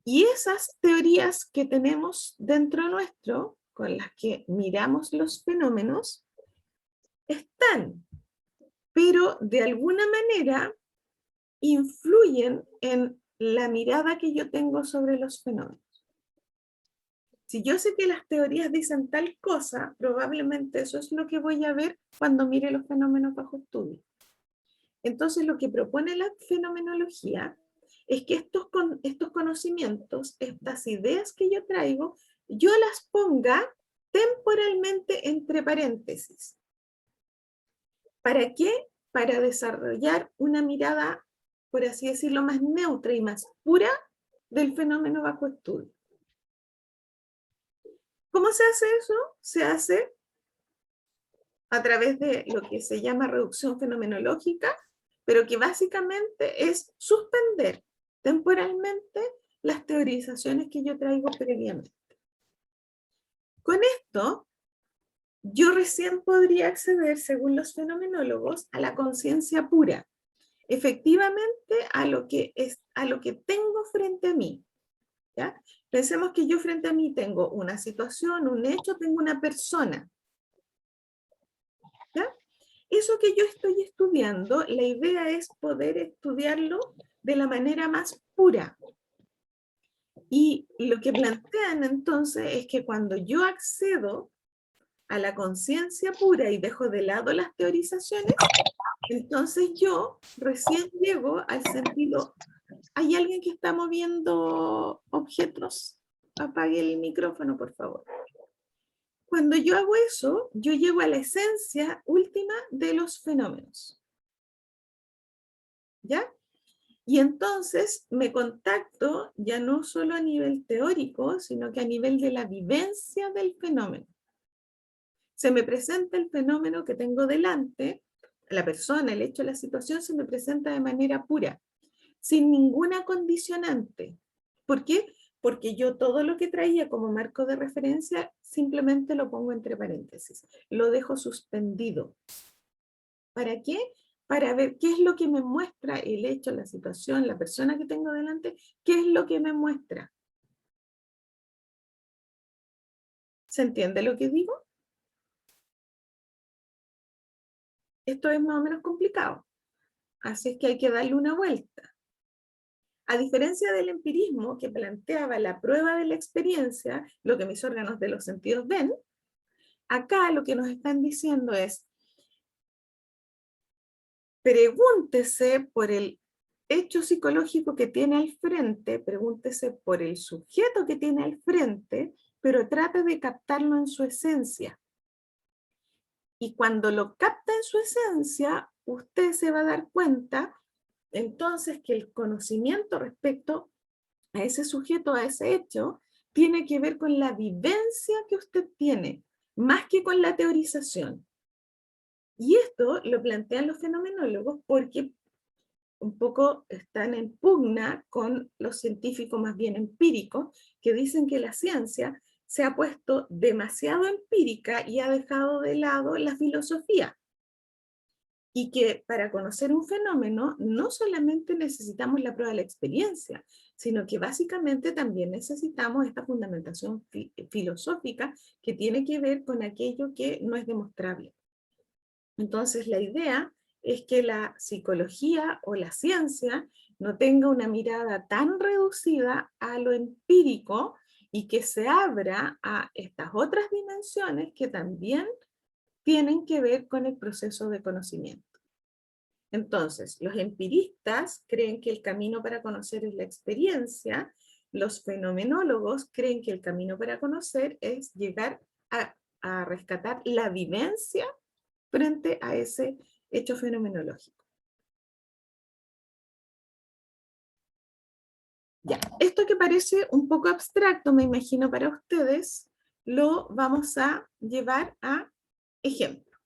Y esas teorías que tenemos dentro nuestro, con las que miramos los fenómenos, están, pero de alguna manera influyen en la mirada que yo tengo sobre los fenómenos. Si yo sé que las teorías dicen tal cosa, probablemente eso es lo que voy a ver cuando mire los fenómenos bajo estudio. Entonces, lo que propone la fenomenología es que estos conocimientos, estas ideas que yo traigo, yo las ponga temporalmente entre paréntesis. ¿Para qué? Para desarrollar una mirada, por así decirlo, más neutra y más pura del fenómeno bajo estudio. ¿Cómo se hace eso? Se hace a través de lo que se llama reducción fenomenológica, pero que básicamente es suspender temporalmente las teorizaciones que yo traigo previamente. Con esto, yo recién podría acceder, según los fenomenólogos, a la conciencia pura, efectivamente a lo que tengo frente a mí. ¿Ya? Pensemos que yo frente a mí tengo una situación, un hecho, tengo una persona. ¿Ya? Eso que yo estoy estudiando, la idea es poder estudiarlo de la manera más pura. Y lo que plantean entonces es que cuando yo accedo a la conciencia pura y dejo de lado las teorizaciones, entonces yo recién llego al sentido. ¿Hay alguien que está moviendo objetos? Apague el micrófono, por favor. Cuando yo hago eso, yo llego a la esencia última de los fenómenos. ¿Ya? Y entonces me contacto ya no solo a nivel teórico, sino que a nivel de la vivencia del fenómeno. Se me presenta el fenómeno que tengo delante, la persona, el hecho, la situación se me presenta de manera pura, sin ninguna condicionante. ¿Por qué? Porque yo todo lo que traía como marco de referencia simplemente lo pongo entre paréntesis, lo dejo suspendido. ¿Para qué? Para ver qué es lo que me muestra el hecho, la situación, la persona que tengo delante, qué es lo que me muestra. ¿Se entiende lo que digo? Esto es más o menos complicado, así es que hay que darle una vuelta. A diferencia del empirismo que planteaba la prueba de la experiencia, lo que mis órganos de los sentidos ven, acá lo que nos están diciendo es, pregúntese por el hecho psicológico que tiene al frente, pregúntese por el sujeto que tiene al frente, pero trate de captarlo en su esencia. Y cuando lo capta en su esencia, usted se va a dar cuenta entonces que el conocimiento respecto a ese sujeto, a ese hecho, tiene que ver con la vivencia que usted tiene, más que con la teorización. Y esto lo plantean los fenomenólogos porque un poco están en pugna con los científicos más bien empíricos, que dicen que la ciencia se ha puesto demasiado empírica y ha dejado de lado la filosofía. Y que para conocer un fenómeno no solamente necesitamos la prueba de la experiencia, sino que básicamente también necesitamos esta fundamentación filosófica que tiene que ver con aquello que no es demostrable. Entonces la idea es que la psicología o la ciencia no tenga una mirada tan reducida a lo empírico y que se abra a estas otras dimensiones que también tienen que ver con el proceso de conocimiento. Entonces, los empiristas creen que el camino para conocer es la experiencia, los fenomenólogos creen que el camino para conocer es llegar a rescatar la vivencia frente a ese hecho fenomenológico. Ya, esto que parece un poco abstracto, me imagino para ustedes, lo vamos a llevar a ejemplo.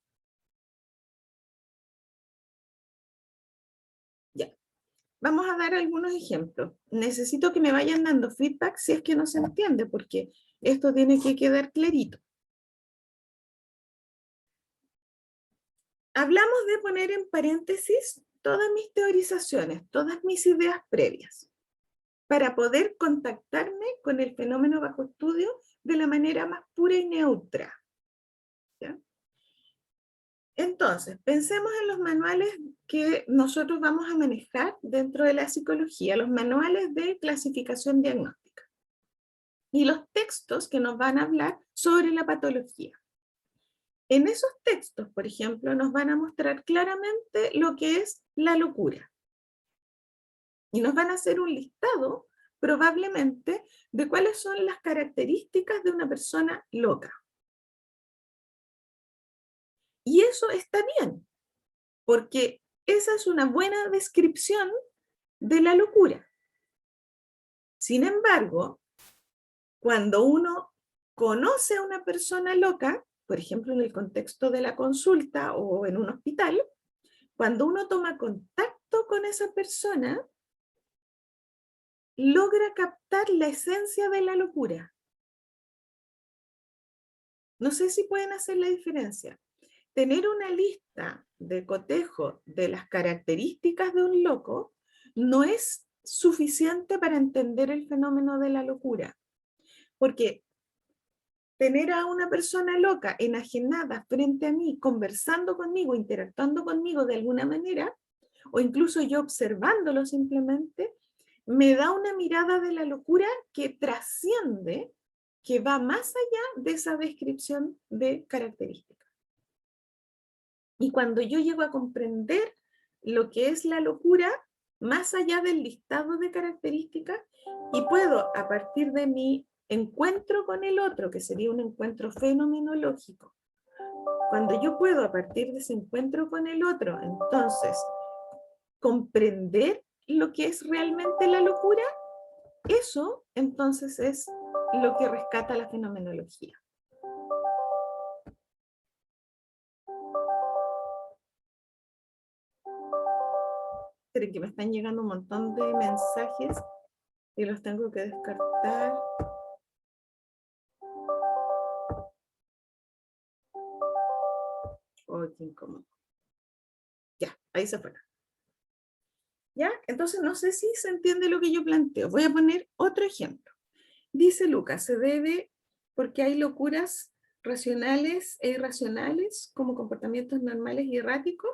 Ya, vamos a dar algunos ejemplos. Necesito que me vayan dando feedback si es que no se entiende, porque esto tiene que quedar clarito. Hablamos de poner en paréntesis todas mis teorizaciones, todas mis ideas previas, para poder contactarme con el fenómeno bajo estudio de la manera más pura y neutra. ¿Ya? Entonces, pensemos en los manuales que nosotros vamos a manejar dentro de la psicología, los manuales de clasificación diagnóstica, y los textos que nos van a hablar sobre la patología. En esos textos, por ejemplo, nos van a mostrar claramente lo que es la locura. Y nos van a hacer un listado, probablemente, de cuáles son las características de una persona loca. Y eso está bien, porque esa es una buena descripción de la locura. Sin embargo, cuando uno conoce a una persona loca, por ejemplo, en el contexto de la consulta o en un hospital, cuando uno toma contacto con esa persona, logra captar la esencia de la locura. No sé si pueden hacer la diferencia. Tener una lista de cotejo de las características de un loco no es suficiente para entender el fenómeno de la locura. Porque tener a una persona loca, enajenada frente a mí, conversando conmigo, interactuando conmigo de alguna manera, o incluso yo observándolo simplemente, me da una mirada de la locura que trasciende, que va más allá de esa descripción de características. Y cuando yo llego a comprender lo que es la locura, más allá del listado de características, y puedo, a partir de mi encuentro con el otro, que sería un encuentro fenomenológico, cuando yo puedo, a partir de ese encuentro con el otro, entonces, comprender lo que es realmente la locura, eso entonces es lo que rescata la fenomenología. Esperen que me están llegando un montón de mensajes y los tengo que descartar. Oh, qué incómodo. Ya, ahí se fueron. ¿Ya? Entonces no sé si se entiende lo que yo planteo. Voy a poner otro ejemplo. Dice Lucas, se debe porque hay locuras racionales e irracionales como comportamientos normales y erráticos.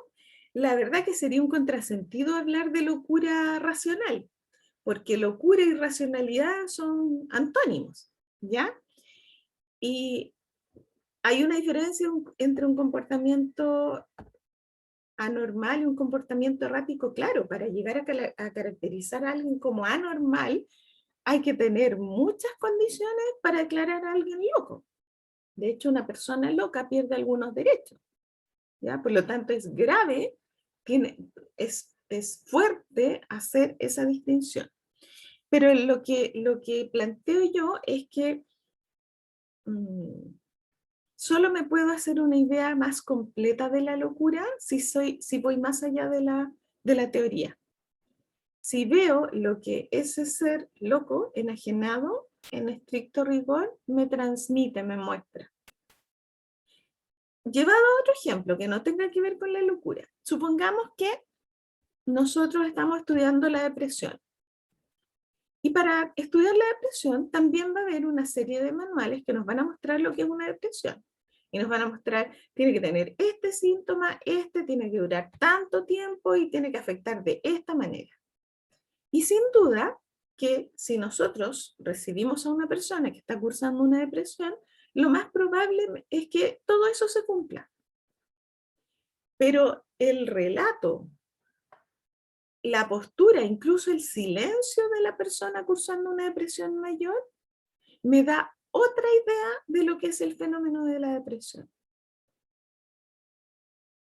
La verdad que sería un contrasentido hablar de locura racional, porque locura y racionalidad son antónimos, ¿ya? Y hay una diferencia entre un comportamiento anormal y un comportamiento errático, claro. Para llegar a caracterizar a alguien como anormal, hay que tener muchas condiciones para declarar a alguien loco. De hecho, una persona loca pierde algunos derechos, ¿ya? Por lo tanto, es grave, es fuerte hacer esa distinción. Pero lo que planteo yo es que solo me puedo hacer una idea más completa de la locura si voy más allá de la teoría. Si veo lo que ese ser loco, enajenado, en estricto rigor, me transmite, me muestra. Llevado a otro ejemplo que no tenga que ver con la locura. Supongamos que nosotros estamos estudiando la depresión. Y para estudiar la depresión también va a haber una serie de manuales que nos van a mostrar lo que es una depresión. Y nos van a mostrar, tiene que tener este síntoma, tiene que durar tanto tiempo y tiene que afectar de esta manera. Y sin duda que si nosotros recibimos a una persona que está cursando una depresión, lo más probable es que todo eso se cumpla. Pero el relato la postura, incluso el silencio de la persona cursando una depresión mayor, me da otra idea de lo que es el fenómeno de la depresión.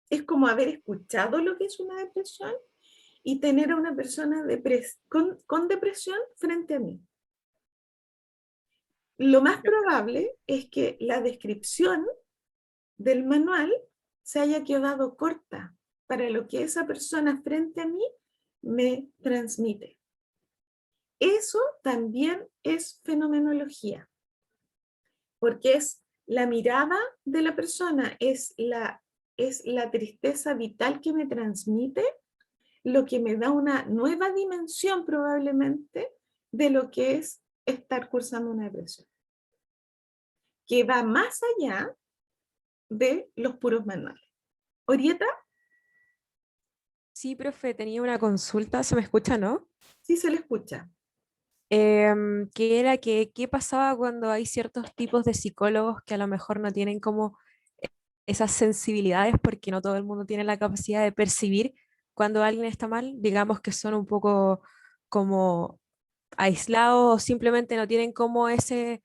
Es como haber escuchado lo que es una depresión y tener a una persona con depresión frente a mí. Lo más probable es que la descripción del manual se haya quedado corta para lo que esa persona frente a mí me transmite. Eso también es fenomenología, porque es la mirada de la persona, es la tristeza vital que me transmite, lo que me da una nueva dimensión probablemente de lo que es estar cursando una depresión, que va más allá de los puros manuales. ¿Orieta? Sí, profe, tenía una consulta, ¿se me escucha, no? Sí se le escucha. Que era que qué pasaba cuando hay ciertos tipos de psicólogos que a lo mejor no tienen como esas sensibilidades porque no todo el mundo tiene la capacidad de percibir cuando alguien está mal, digamos que son un poco como aislados o simplemente no tienen como ese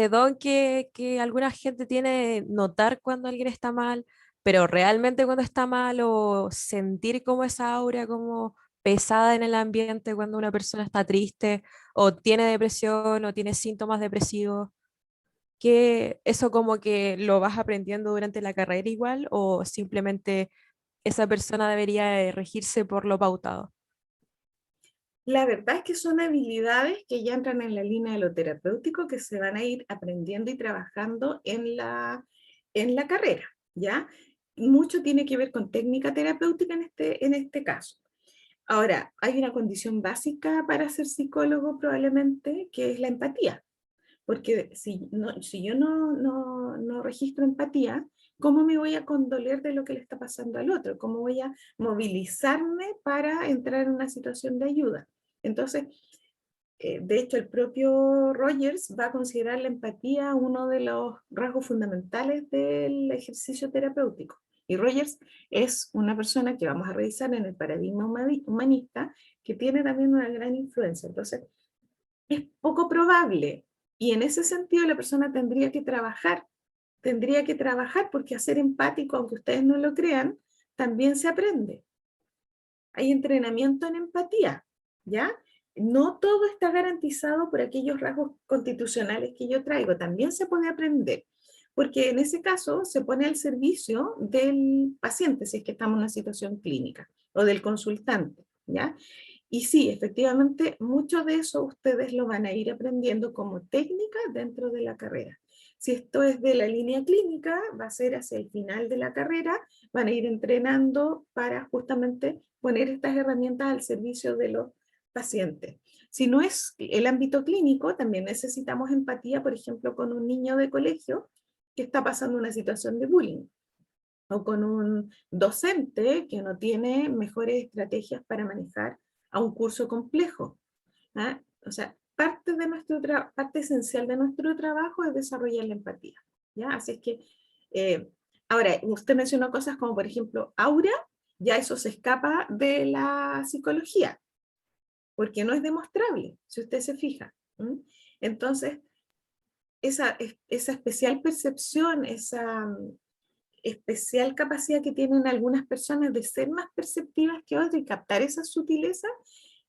don que alguna gente tiene de notar cuando alguien está mal, pero realmente cuando está mal o sentir como esa aura como pesada en el ambiente cuando una persona está triste o tiene depresión o tiene síntomas depresivos, que eso como que lo vas aprendiendo durante la carrera igual o simplemente esa persona debería de regirse por lo pautado. La verdad es que son habilidades que ya entran en la línea de lo terapéutico que se van a ir aprendiendo y trabajando en la carrera, ¿ya? Mucho tiene que ver con técnica terapéutica en este caso. Ahora, hay una condición básica para ser psicólogo probablemente, que es la empatía. Porque si yo no registro empatía, ¿cómo me voy a condoler de lo que le está pasando al otro? ¿Cómo voy a movilizarme para entrar en una situación de ayuda? Entonces, de hecho, el propio Rogers va a considerar la empatía uno de los rasgos fundamentales del ejercicio terapéutico. Y Rogers es una persona que vamos a revisar en el paradigma humanista, que tiene también una gran influencia. Entonces, es poco probable. Y en ese sentido la persona tendría que trabajar porque a ser empático, aunque ustedes no lo crean, también se aprende. Hay entrenamiento en empatía, ¿ya? No todo está garantizado por aquellos rasgos constitucionales que yo traigo, también se puede aprender, porque en ese caso se pone al servicio del paciente, si es que estamos en una situación clínica, o del consultante, ¿ya? Y sí, efectivamente, mucho de eso ustedes lo van a ir aprendiendo como técnica dentro de la carrera. Si esto es de la línea clínica, va a ser hacia el final de la carrera, van a ir entrenando para justamente poner estas herramientas al servicio de los pacientes. Si no es el ámbito clínico, también necesitamos empatía, por ejemplo, con un niño de colegio que está pasando una situación de bullying, o con un docente que no tiene mejores estrategias para manejar a un curso complejo. ¿Ah? O sea, parte esencial de nuestro trabajo es desarrollar la empatía, ¿ya? Así es que, ahora, usted mencionó cosas como, por ejemplo, aura, ya eso se escapa de la psicología, porque no es demostrable, si usted se fija. ¿Mm? Entonces, esa especial percepción, esa especial capacidad que tienen algunas personas de ser más perceptivas que otras y captar esa sutileza,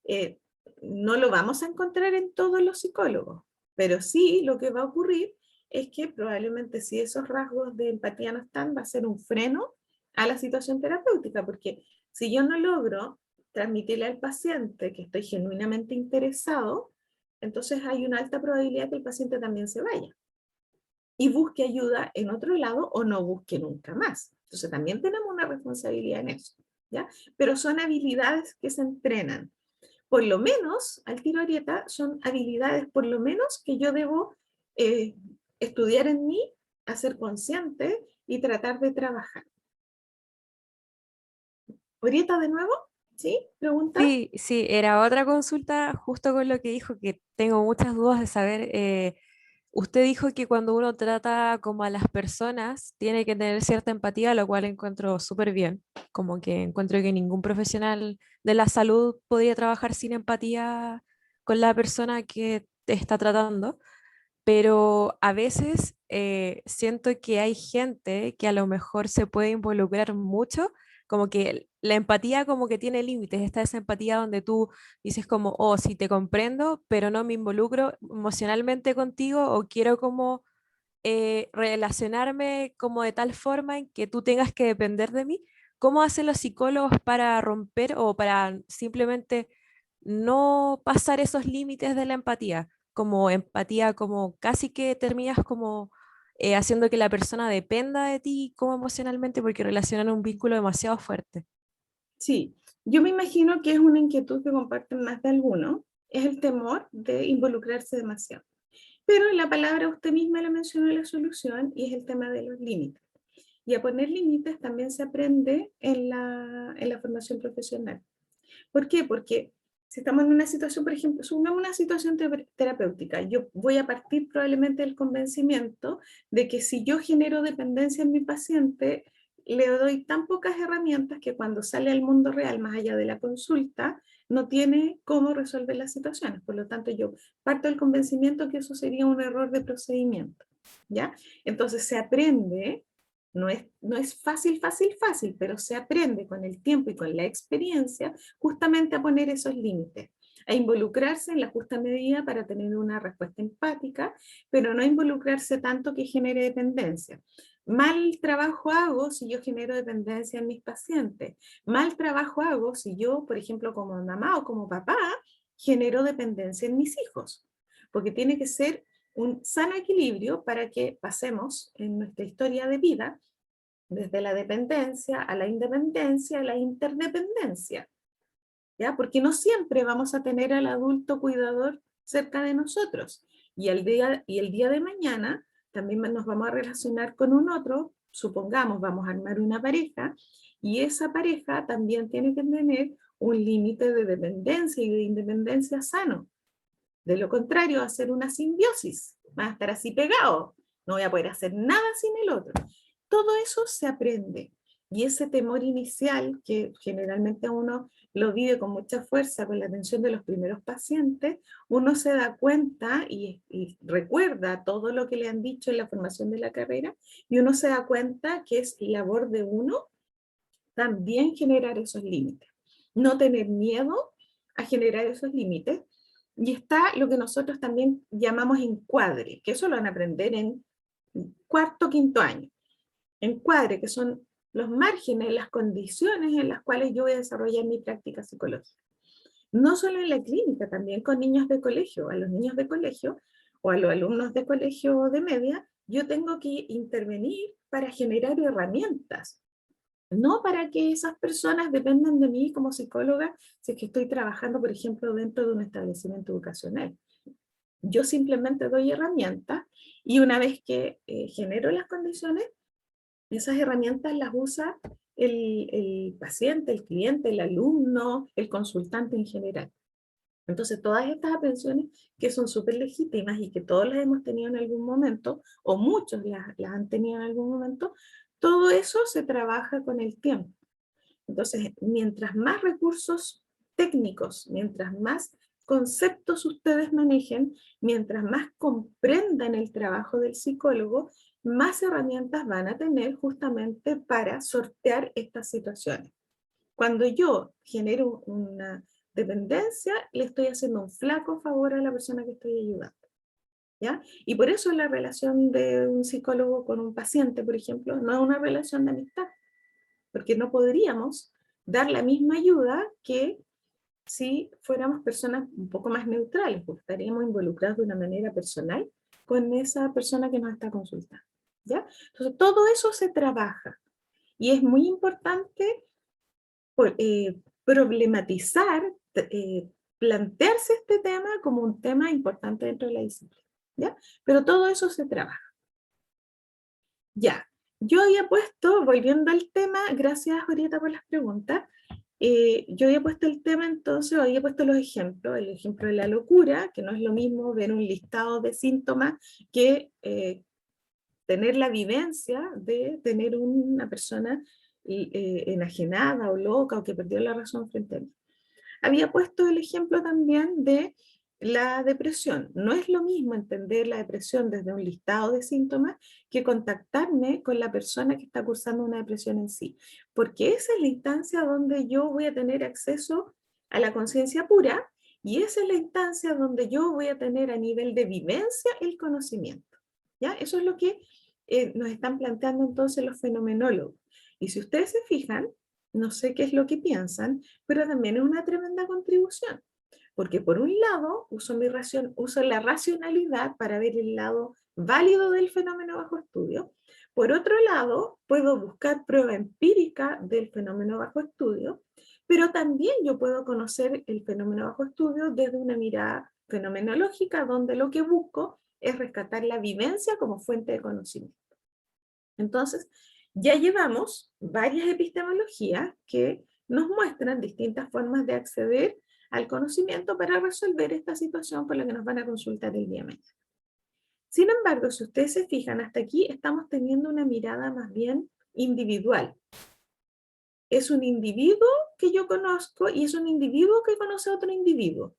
eh, no lo vamos a encontrar en todos los psicólogos, pero sí lo que va a ocurrir es que probablemente si esos rasgos de empatía no están, va a ser un freno a la situación terapéutica, porque si yo no logro transmitirle al paciente que estoy genuinamente interesado, entonces hay una alta probabilidad que el paciente también se vaya y busque ayuda en otro lado o no busque nunca más. Entonces también tenemos una responsabilidad en eso, ¿ya? Pero son habilidades que se entrenan. Por lo menos, al tiro Arieta, son habilidades por lo menos que yo debo estudiar en mí, hacer consciente y tratar de trabajar. Orieta de nuevo, ¿sí? ¿Pregunta? Sí, sí, era otra consulta justo con lo que dijo, que tengo muchas dudas de saber usted dijo que cuando uno trata como a las personas, tiene que tener cierta empatía, lo cual encuentro súper bien. Como que encuentro que ningún profesional de la salud podría trabajar sin empatía con la persona que te está tratando, pero a veces siento que hay gente que a lo mejor se puede involucrar mucho, como que la empatía como que tiene límites, está esa empatía donde tú dices como, oh, sí te comprendo, pero no me involucro emocionalmente contigo o quiero como relacionarme como de tal forma en que tú tengas que depender de mí. ¿Cómo hacen los psicólogos para romper o para simplemente no pasar esos límites de la empatía? Como empatía, como casi que terminas como haciendo que la persona dependa de ti como emocionalmente porque relacionan un vínculo demasiado fuerte. Sí, yo me imagino que es una inquietud que comparten más de alguno, es el temor de involucrarse demasiado. Pero la palabra usted misma la mencionó en la solución y es el tema de los límites. Y a poner límites también se aprende en la formación profesional. ¿Por qué? Porque si estamos en una situación, por ejemplo, supongamos una situación terapéutica, yo voy a partir probablemente del convencimiento de que si yo genero dependencia en mi paciente, le doy tan pocas herramientas que cuando sale al mundo real, más allá de la consulta, no tiene cómo resolver las situaciones. Por lo tanto, yo parto del convencimiento que eso sería un error de procedimiento. ¿Ya? Entonces se aprende. No es fácil, pero se aprende con el tiempo y con la experiencia justamente a poner esos límites, a involucrarse en la justa medida para tener una respuesta empática, pero no involucrarse tanto que genere dependencia. Mal trabajo hago si yo genero dependencia en mis pacientes. Mal trabajo hago si yo, por ejemplo, como mamá o como papá, genero dependencia en mis hijos. Porque tiene que ser un sano equilibrio para que pasemos en nuestra historia de vida desde la dependencia a la independencia, a la interdependencia, ¿ya? Porque no siempre vamos a tener al adulto cuidador cerca de nosotros. Y el día de mañana también nos vamos a relacionar con un otro, supongamos, vamos a armar una pareja, y esa pareja también tiene que tener un límite de dependencia y de independencia sano. De lo contrario, va a ser una simbiosis, va a estar así pegado, no voy a poder hacer nada sin el otro. Todo eso se aprende. Y ese temor inicial, que generalmente uno lo vive con mucha fuerza con la atención de los primeros pacientes, uno se da cuenta y recuerda todo lo que le han dicho en la formación de la carrera, y uno se da cuenta que es labor de uno también generar esos límites. No tener miedo a generar esos límites. Y está lo que nosotros también llamamos encuadre, que eso lo van a aprender en cuarto, quinto año. Encuadre, que son los márgenes, las condiciones en las cuales yo voy a desarrollar mi práctica psicológica. No solo en la clínica, también con niños de colegio. A los niños de colegio o a los alumnos de colegio de media, yo tengo que intervenir para generar herramientas, no para que esas personas dependan de mí como psicóloga si es que estoy trabajando, por ejemplo, dentro de un establecimiento educacional. Yo simplemente doy herramientas y una vez que genero las condiciones, esas herramientas las usa el paciente, el cliente, el alumno, el consultante en general. Entonces, todas estas atenciones que son súper legítimas y que todos las hemos tenido en algún momento, o muchos las han tenido en algún momento, todo eso se trabaja con el tiempo. Entonces, mientras más recursos técnicos, mientras más conceptos ustedes manejen, mientras más comprendan el trabajo del psicólogo, más herramientas van a tener justamente para sortear estas situaciones. Cuando yo genero una dependencia, le estoy haciendo un flaco favor a la persona que estoy ayudando, ¿ya? Y por eso la relación de un psicólogo con un paciente, por ejemplo, no es una relación de amistad, porque no podríamos dar la misma ayuda que si fuéramos personas un poco más neutrales, porque estaríamos involucrados de una manera personal con esa persona que nos está consultando, ¿ya? Entonces, todo eso se trabaja y es muy importante problematizar, plantearse este tema como un tema importante dentro de la disciplina, ¿ya? Pero todo eso se trabaja. Ya, yo había puesto, volviendo al tema, gracias Julieta por las preguntas, Yo había puesto el tema entonces, había puesto los ejemplos, el ejemplo de la locura, que no es lo mismo ver un listado de síntomas que tener la vivencia de tener una persona enajenada o loca o que perdió la razón frente a mí. Había puesto el ejemplo también de la depresión. No es lo mismo entender la depresión desde un listado de síntomas que contactarme con la persona que está cursando una depresión en sí, porque esa es la instancia donde yo voy a tener acceso a la conciencia pura y esa es la instancia donde yo voy a tener a nivel de vivencia el conocimiento. ¿Ya? Eso es lo que nos están planteando entonces los fenomenólogos. Y si ustedes se fijan, no sé qué es lo que piensan, pero también es una tremenda contribución. Porque por un lado uso la racionalidad para ver el lado válido del fenómeno bajo estudio. Por otro lado, puedo buscar prueba empírica del fenómeno bajo estudio, pero también yo puedo conocer el fenómeno bajo estudio desde una mirada fenomenológica, donde lo que busco es rescatar la vivencia como fuente de conocimiento. Entonces, ya llevamos varias epistemologías que nos muestran distintas formas de acceder al conocimiento para resolver esta situación por la que nos van a consultar el día de mañana. Sin embargo, si ustedes se fijan, hasta aquí estamos teniendo una mirada más bien individual. Es un individuo que yo conozco y es un individuo que conoce a otro individuo,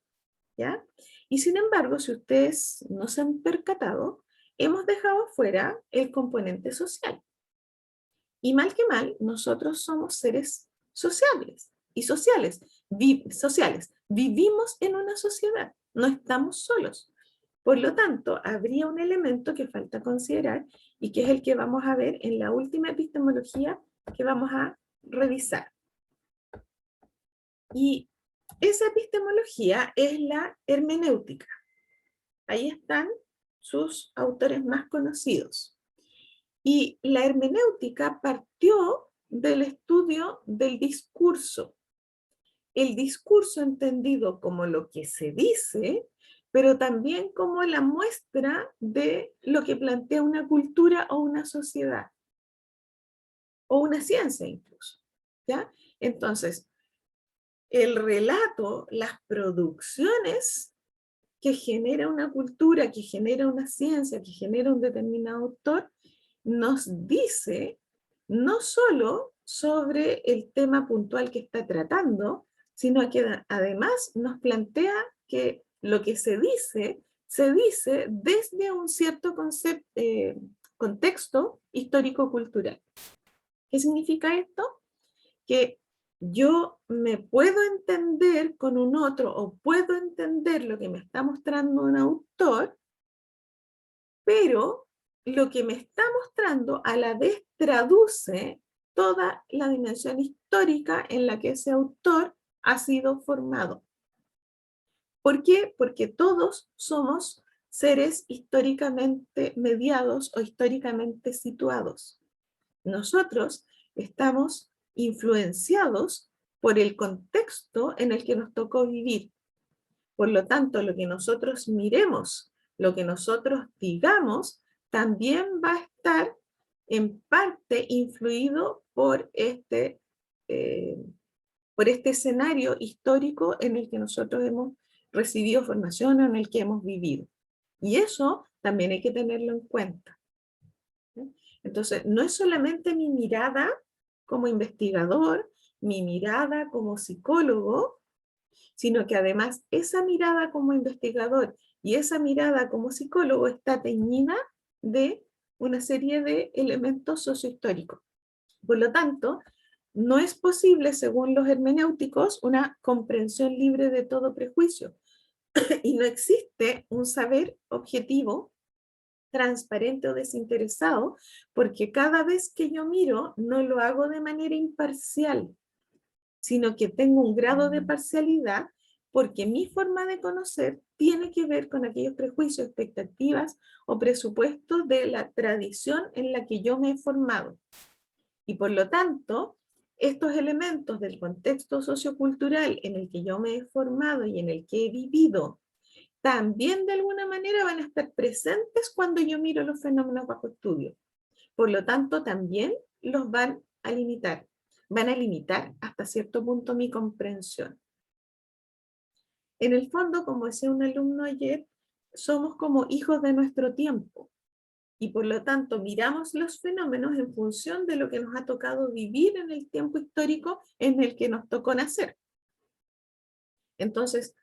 ¿ya? Y sin embargo, si ustedes no se han percatado, hemos dejado fuera el componente social. Y mal que mal, nosotros somos seres sociables y sociales. Vivimos en una sociedad, no estamos solos. Por lo tanto, habría un elemento que falta considerar y que es el que vamos a ver en la última epistemología que vamos a revisar. Y esa epistemología es la hermenéutica. Ahí están sus autores más conocidos. Y la hermenéutica partió del estudio del discurso. El discurso entendido como lo que se dice, pero también como la muestra de lo que plantea una cultura o una sociedad, o una ciencia incluso, ¿ya? Entonces, el relato, las producciones que genera una cultura, que genera una ciencia, que genera un determinado autor, nos dice no solo sobre el tema puntual que está tratando, sino que además nos plantea que lo que se dice desde un cierto contexto histórico-cultural. ¿Qué significa esto? Que yo me puedo entender con un otro o puedo entender lo que me está mostrando un autor, pero lo que me está mostrando a la vez traduce toda la dimensión histórica en la que ese autor ha sido formado. ¿Por qué? Porque todos somos seres históricamente mediados o históricamente situados. Nosotros estamos influenciados por el contexto en el que nos tocó vivir. Por lo tanto, lo que nosotros miremos, lo que nosotros digamos, también va a estar en parte influido por este escenario histórico en el que nosotros hemos recibido formación o en el que hemos vivido. Y eso también hay que tenerlo en cuenta. Entonces, no es solamente mi mirada como investigador, mi mirada como psicólogo, sino que además esa mirada como investigador y esa mirada como psicólogo está teñida de una serie de elementos sociohistóricos. Por lo tanto, no es posible, según los hermenéuticos, una comprensión libre de todo prejuicio. Y no existe un saber objetivo, transparente o desinteresado, porque cada vez que yo miro, no lo hago de manera imparcial, sino que tengo un grado de parcialidad porque mi forma de conocer tiene que ver con aquellos prejuicios, expectativas o presupuestos de la tradición en la que yo me he formado. Y por lo tanto, estos elementos del contexto sociocultural en el que yo me he formado y en el que he vivido, también de alguna manera van a estar presentes cuando yo miro los fenómenos bajo estudio. Por lo tanto, también los van a limitar. van a limitar hasta cierto punto mi comprensión. En el fondo, como decía un alumno ayer, somos como hijos de nuestro tiempo. Y por lo tanto, miramos los fenómenos en función de lo que nos ha tocado vivir en el tiempo histórico en el que nos tocó nacer. Entonces,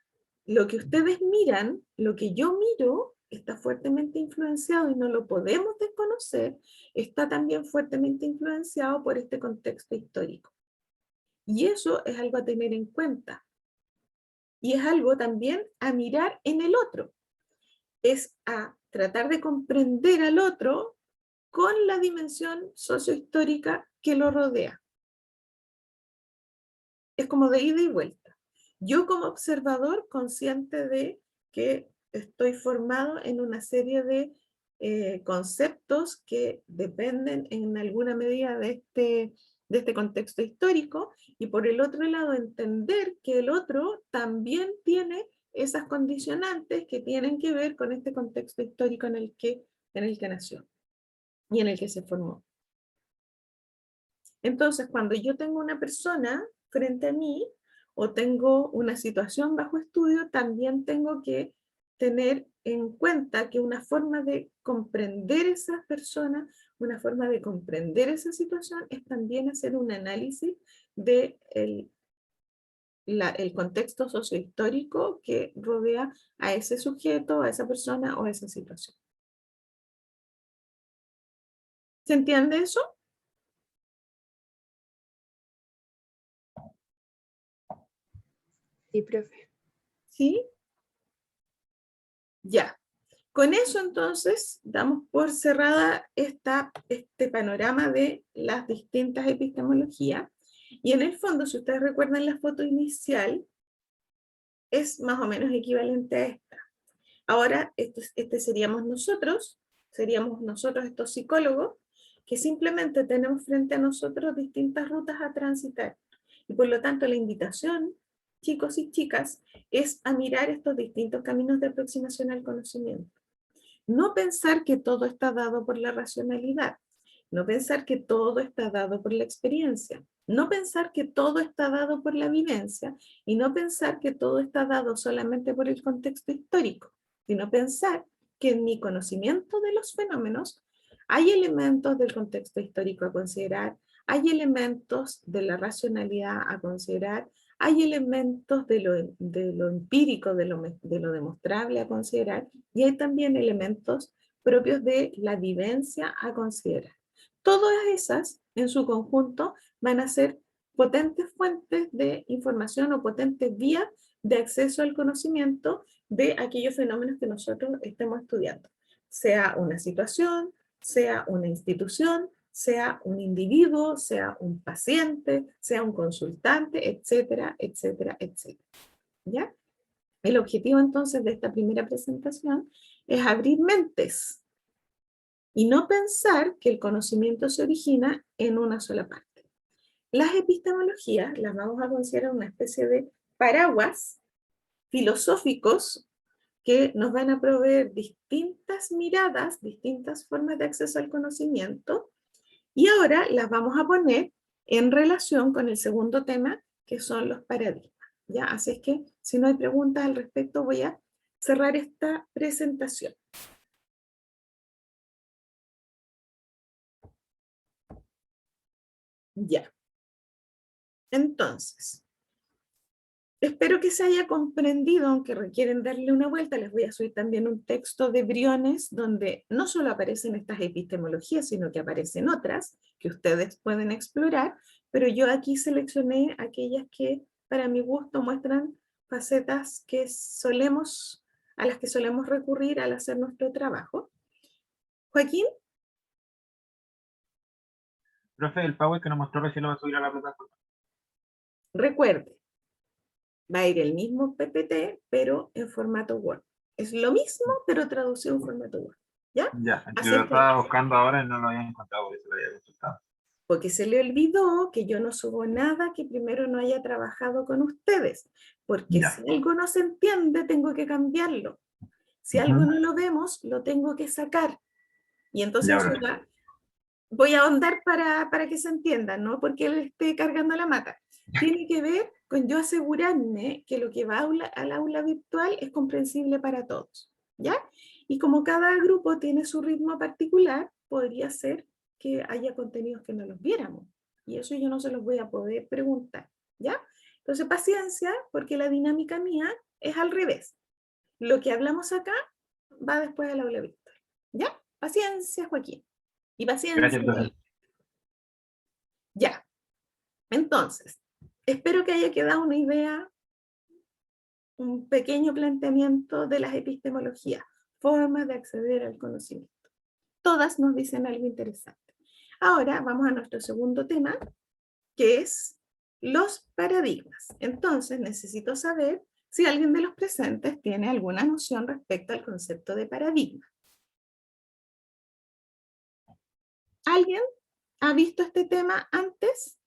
lo que ustedes miran, lo que yo miro, está fuertemente influenciado y no lo podemos desconocer, está también fuertemente influenciado por este contexto histórico. Y eso es algo a tener en cuenta. Y es algo también a mirar en el otro. Es a tratar de comprender al otro con la dimensión sociohistórica que lo rodea. Es como de ida y vuelta. Yo como observador, consciente de que estoy formado en una serie de conceptos que dependen en alguna medida de este contexto histórico, y por el otro lado entender que el otro también tiene esas condicionantes que tienen que ver con este contexto histórico en el que nació y en el que se formó. Entonces, cuando yo tengo una persona frente a mí, o tengo una situación bajo estudio, también tengo que tener en cuenta que una forma de comprender esas personas, una forma de comprender esa situación, es también hacer un análisis de el contexto sociohistórico que rodea a ese sujeto, a esa persona o a esa situación. ¿Se entiende eso? Sí, profe. ¿Sí? Ya. Con eso entonces damos por cerrada este panorama de las distintas epistemologías. Y en el fondo, si ustedes recuerdan la foto inicial, es más o menos equivalente a esta. Ahora, seríamos nosotros estos psicólogos, que simplemente tenemos frente a nosotros distintas rutas a transitar. Y por lo tanto, la invitación, chicos y chicas, es a mirar estos distintos caminos de aproximación al conocimiento. No pensar que todo está dado por la racionalidad, no pensar que todo está dado por la experiencia, no pensar que todo está dado por la vivencia, y no pensar que todo está dado solamente por el contexto histórico, sino pensar que en mi conocimiento de los fenómenos hay elementos del contexto histórico a considerar, hay elementos de la racionalidad a considerar, hay elementos de lo empírico, de lo demostrable a considerar, y hay también elementos propios de la vivencia a considerar. Todas esas, en su conjunto, van a ser potentes fuentes de información o potentes vías de acceso al conocimiento de aquellos fenómenos que nosotros estemos estudiando. Sea una situación, sea una institución, sea un individuo, sea un paciente, sea un consultante, etcétera, etcétera, etcétera. ¿Ya? El objetivo entonces de esta primera presentación es abrir mentes y no pensar que el conocimiento se origina en una sola parte. Las epistemologías las vamos a considerar una especie de paraguas filosóficos que nos van a proveer distintas miradas, distintas formas de acceso al conocimiento, y ahora las vamos a poner en relación con el segundo tema, que son los paradigmas. ¿Ya? Así es que, si no hay preguntas al respecto, voy a cerrar esta presentación. Ya. Entonces, espero que se haya comprendido, aunque requieren darle una vuelta. Les voy a subir también un texto de Briones, donde no solo aparecen estas epistemologías, sino que aparecen otras que ustedes pueden explorar, pero yo aquí seleccioné aquellas que, para mi gusto, muestran facetas a las que solemos recurrir al hacer nuestro trabajo. Joaquín. Profe, el PowerPoint que nos mostró recién lo va a subir a la plataforma. Recuerde, va a ir el mismo PPT, pero en formato Word. Es lo mismo, pero traducido en formato Word. ¿Ya? Ya, Así yo lo que, estaba buscando ahora y no lo había encontrado, por eso lo había consultado. porque se le olvidó que yo no subo nada que primero no haya trabajado con ustedes. Porque Ya. si algo no se entiende, tengo que cambiarlo. Si algo no lo vemos, lo tengo que sacar. Y entonces Ya, eso profe. voy a ahondar para que se entienda, no porque él esté cargando la mata. Tiene que ver con yo asegurarme que lo que va al aula virtual es comprensible para todos, ¿ya? Y como cada grupo tiene su ritmo particular, podría ser que haya contenidos que no los viéramos. Y eso yo no se los voy a poder preguntar, ¿ya? Entonces, paciencia, porque la dinámica mía es al revés. Lo que hablamos acá va después al aula virtual, ¿ya? Paciencia, Joaquín. Y paciencia. Gracias, profe. Ya. Entonces, espero que haya quedado una idea, un pequeño planteamiento de las epistemologías, formas de acceder al conocimiento. Todas nos dicen algo interesante. Ahora vamos a nuestro segundo tema, que es los paradigmas. Entonces necesito saber si alguien de los presentes tiene alguna noción respecto al concepto de paradigma. ¿Alguien ha visto este tema antes?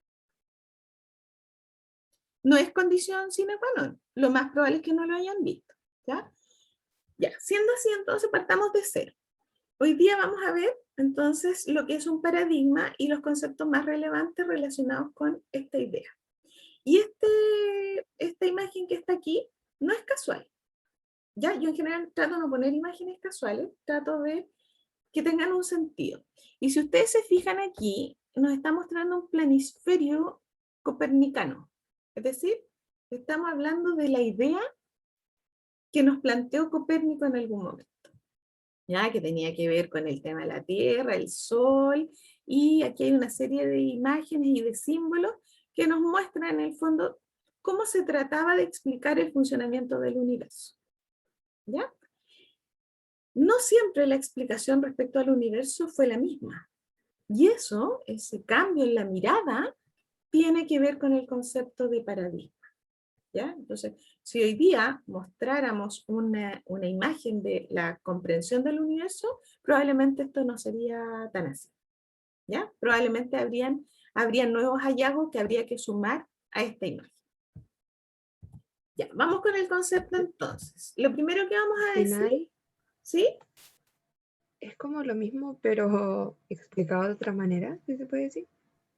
No es condición sine qua non. Lo más probable es que no lo hayan visto. ¿Ya? Ya, siendo así, entonces partamos de cero. Hoy día vamos a ver entonces lo que es un paradigma y los conceptos más relevantes relacionados con esta idea. Y esta imagen que está aquí no es casual. ¿Ya? Yo en general trato de no poner imágenes casuales, trato de que tengan un sentido. Y si ustedes se fijan aquí, nos está mostrando un planisferio copernicano. Es decir, estamos hablando de la idea que nos planteó Copérnico en algún momento, ¿ya? Que tenía que ver con el tema de la Tierra, el Sol, y aquí hay una serie de imágenes y de símbolos que nos muestran en el fondo cómo se trataba de explicar el funcionamiento del universo, ¿ya? No siempre la explicación respecto al universo fue la misma, y eso, ese cambio en la mirada, tiene que ver con el concepto de paradigma. ¿Ya? Entonces, si hoy día mostráramos una imagen de la comprensión del universo, probablemente esto no sería tan así. ¿Ya? Probablemente habrían nuevos hallazgos que habría que sumar a esta imagen. Ya, vamos con el concepto entonces. Lo primero que vamos a decir, Final ¿sí? es como lo mismo, pero explicado de otra manera, si se puede decir.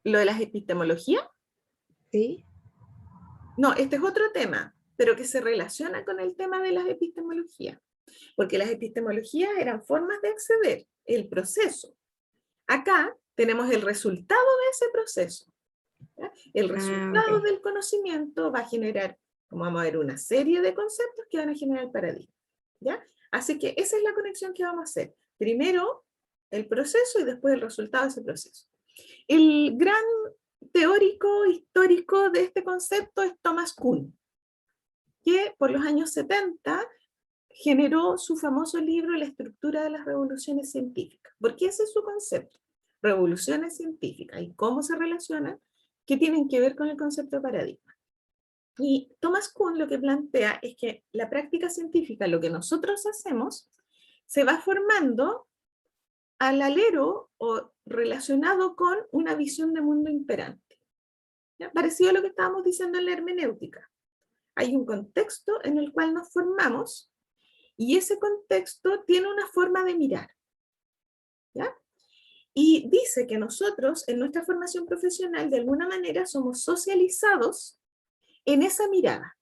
Lo de las epistemologías. Sí. No, este es otro tema, pero que se relaciona con el tema de las epistemologías. Porque las epistemologías eran formas de acceder, el proceso. Acá tenemos el resultado de ese proceso. ¿Ya? El resultado Ok. del conocimiento va a generar, como vamos a ver, una serie de conceptos que van a generar el paradigma. ¿Ya? Así que esa es la conexión que vamos a hacer. Primero el proceso y después el resultado de ese proceso. El gran teórico histórico de este concepto es Thomas Kuhn, que por los años 70 generó su famoso libro La estructura de las revoluciones científicas. Porque ese es su concepto, revoluciones científicas, y cómo se relacionan, que tienen que ver con el concepto de paradigma. Y Thomas Kuhn lo que plantea es que la práctica científica, lo que nosotros hacemos, se va formando al alero o relacionado con una visión de mundo imperante. ¿Ya? Parecido a lo que estábamos diciendo en la hermenéutica. Hay un contexto en el cual nos formamos y ese contexto tiene una forma de mirar. ¿Ya? Y dice que nosotros, en nuestra formación profesional, de alguna manera somos socializados en esa mirada.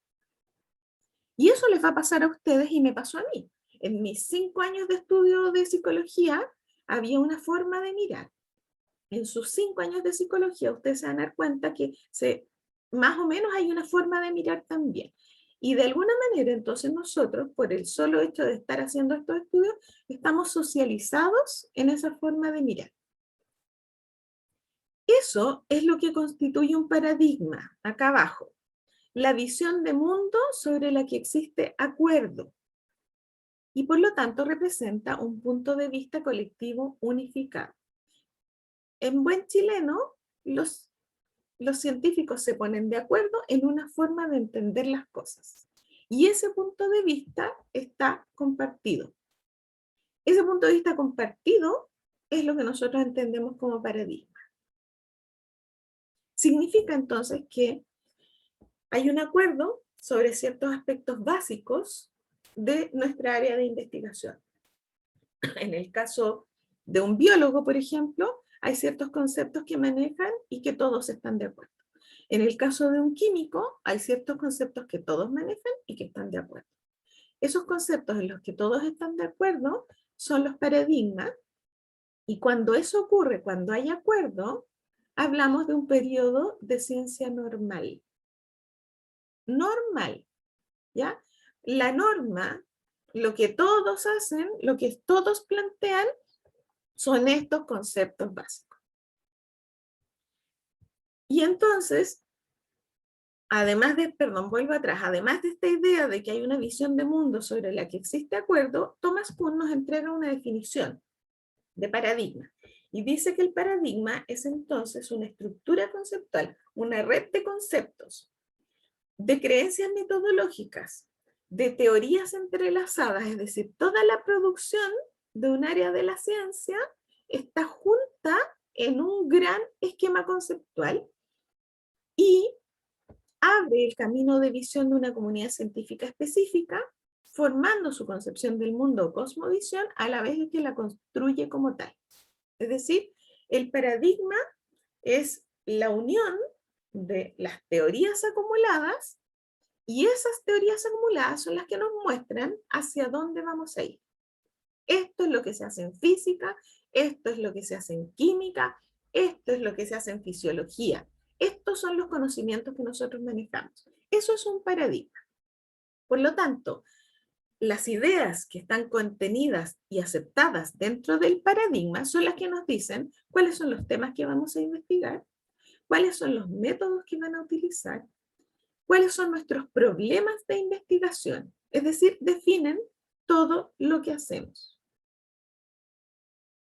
Y eso les va a pasar a ustedes y me pasó a mí. En mis 5 años de estudio de psicología, había una forma de mirar. En sus 5 años de psicología, ustedes se van a dar cuenta que más o menos hay una forma de mirar también. Y de alguna manera, entonces nosotros, por el solo hecho de estar haciendo estos estudios, estamos socializados en esa forma de mirar. Eso es lo que constituye un paradigma, acá abajo. La visión de mundo sobre la que existe acuerdo. Y por lo tanto representa un punto de vista colectivo unificado. En buen chileno, los científicos se ponen de acuerdo en una forma de entender las cosas. Y ese punto de vista está compartido. Ese punto de vista compartido es lo que nosotros entendemos como paradigma. Significa entonces que hay un acuerdo sobre ciertos aspectos básicos de nuestra área de investigación. En el caso de un biólogo, por ejemplo, hay ciertos conceptos que manejan y que todos están de acuerdo. En el caso de un químico, hay ciertos conceptos que todos manejan y que están de acuerdo. Esos conceptos en los que todos están de acuerdo son los paradigmas, y cuando eso ocurre, cuando hay acuerdo, hablamos de un periodo de ciencia normal. Normal, ¿ya? La norma, lo que todos hacen, lo que todos plantean, son estos conceptos básicos. Y entonces, además de, perdón, vuelvo atrás, además de esta idea de que hay una visión de mundo sobre la que existe acuerdo, Thomas Kuhn nos entrega una definición de paradigma. Y dice que el paradigma es entonces una estructura conceptual, una red de conceptos, de creencias metodológicas, de teorías entrelazadas, es decir, toda la producción de un área de la ciencia está junta en un gran esquema conceptual y abre el camino de visión de una comunidad científica específica, formando su concepción del mundo o cosmovisión a la vez que la construye como tal. Es decir, el paradigma es la unión de las teorías acumuladas, y esas teorías acumuladas son las que nos muestran hacia dónde vamos a ir. Esto es lo que se hace en física, esto es lo que se hace en química, esto es lo que se hace en fisiología. Estos son los conocimientos que nosotros manejamos. Eso es un paradigma. Por lo tanto, las ideas que están contenidas y aceptadas dentro del paradigma son las que nos dicen cuáles son los temas que vamos a investigar, cuáles son los métodos que van a utilizar, cuáles son nuestros problemas de investigación. Es decir, definen todo lo que hacemos.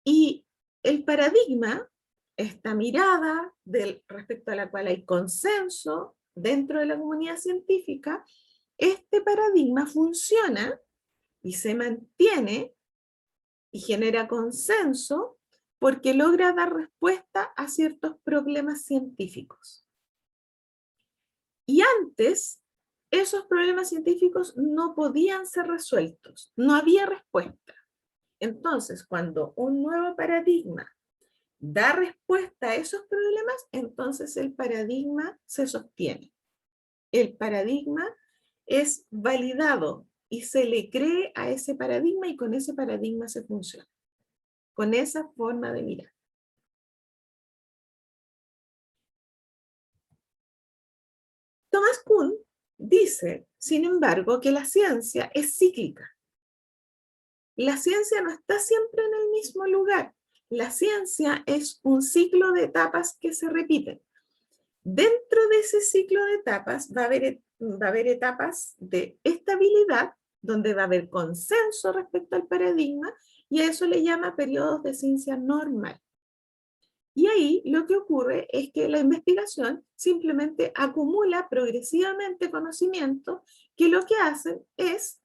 Y el paradigma, esta mirada respecto a la cual hay consenso dentro de la comunidad científica, este paradigma funciona y se mantiene y genera consenso porque logra dar respuesta a ciertos problemas científicos. Y antes, esos problemas científicos no podían ser resueltos, no había respuesta. Entonces, cuando un nuevo paradigma da respuesta a esos problemas, entonces el paradigma se sostiene. El paradigma es validado y se le cree a ese paradigma y con ese paradigma se funciona. Con esa forma de mirar. Thomas Kuhn dice, sin embargo, que la ciencia es cíclica. La ciencia no está siempre en el mismo lugar. La ciencia es un ciclo de etapas que se repiten. Dentro de ese ciclo de etapas va a haber etapas de estabilidad, donde va a haber consenso respecto al paradigma, y a eso le llama periodos de ciencia normal. Y ahí lo que ocurre es que la investigación simplemente acumula progresivamente conocimiento que lo que hacen es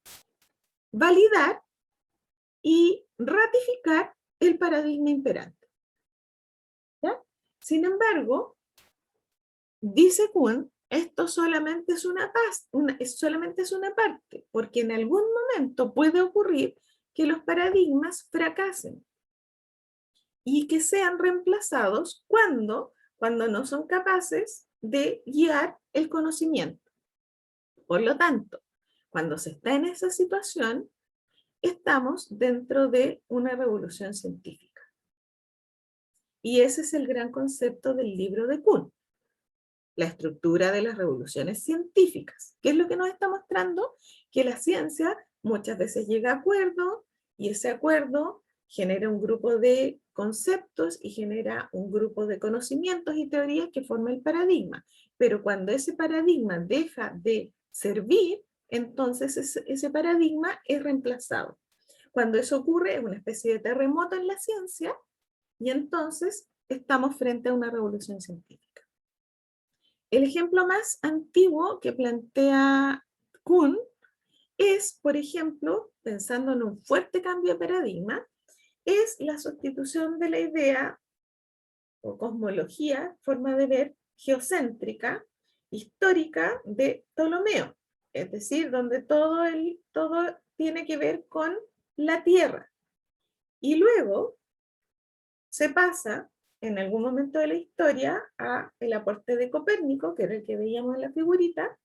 validar y ratificar el paradigma imperante. ¿Ya? Sin embargo, dice Kuhn, esto solamente es una parte, porque en algún momento puede ocurrir que los paradigmas fracasen y que sean reemplazados cuando no son capaces de guiar el conocimiento. Por lo tanto, cuando se está en esa situación, estamos dentro de una revolución científica. Y ese es el gran concepto del libro de Kuhn. La estructura de las revoluciones científicas. ¿Qué es lo que nos está mostrando? Que la ciencia muchas veces llega a acuerdo y ese acuerdo genera un grupo de conceptos y genera un grupo de conocimientos y teorías que forma el paradigma. Pero cuando ese paradigma deja de servir, entonces ese paradigma es reemplazado. Cuando eso ocurre es una especie de terremoto en la ciencia y entonces estamos frente a una revolución científica. El ejemplo más antiguo que plantea Kuhn es, por ejemplo, pensando en un fuerte cambio de paradigma, es la sustitución de la idea o cosmología, forma de ver geocéntrica, histórica de Ptolomeo, es decir, donde todo tiene que ver con la Tierra. Y luego se pasa en algún momento de la historia a el aporte de Copérnico, que era el que veíamos en la figurita,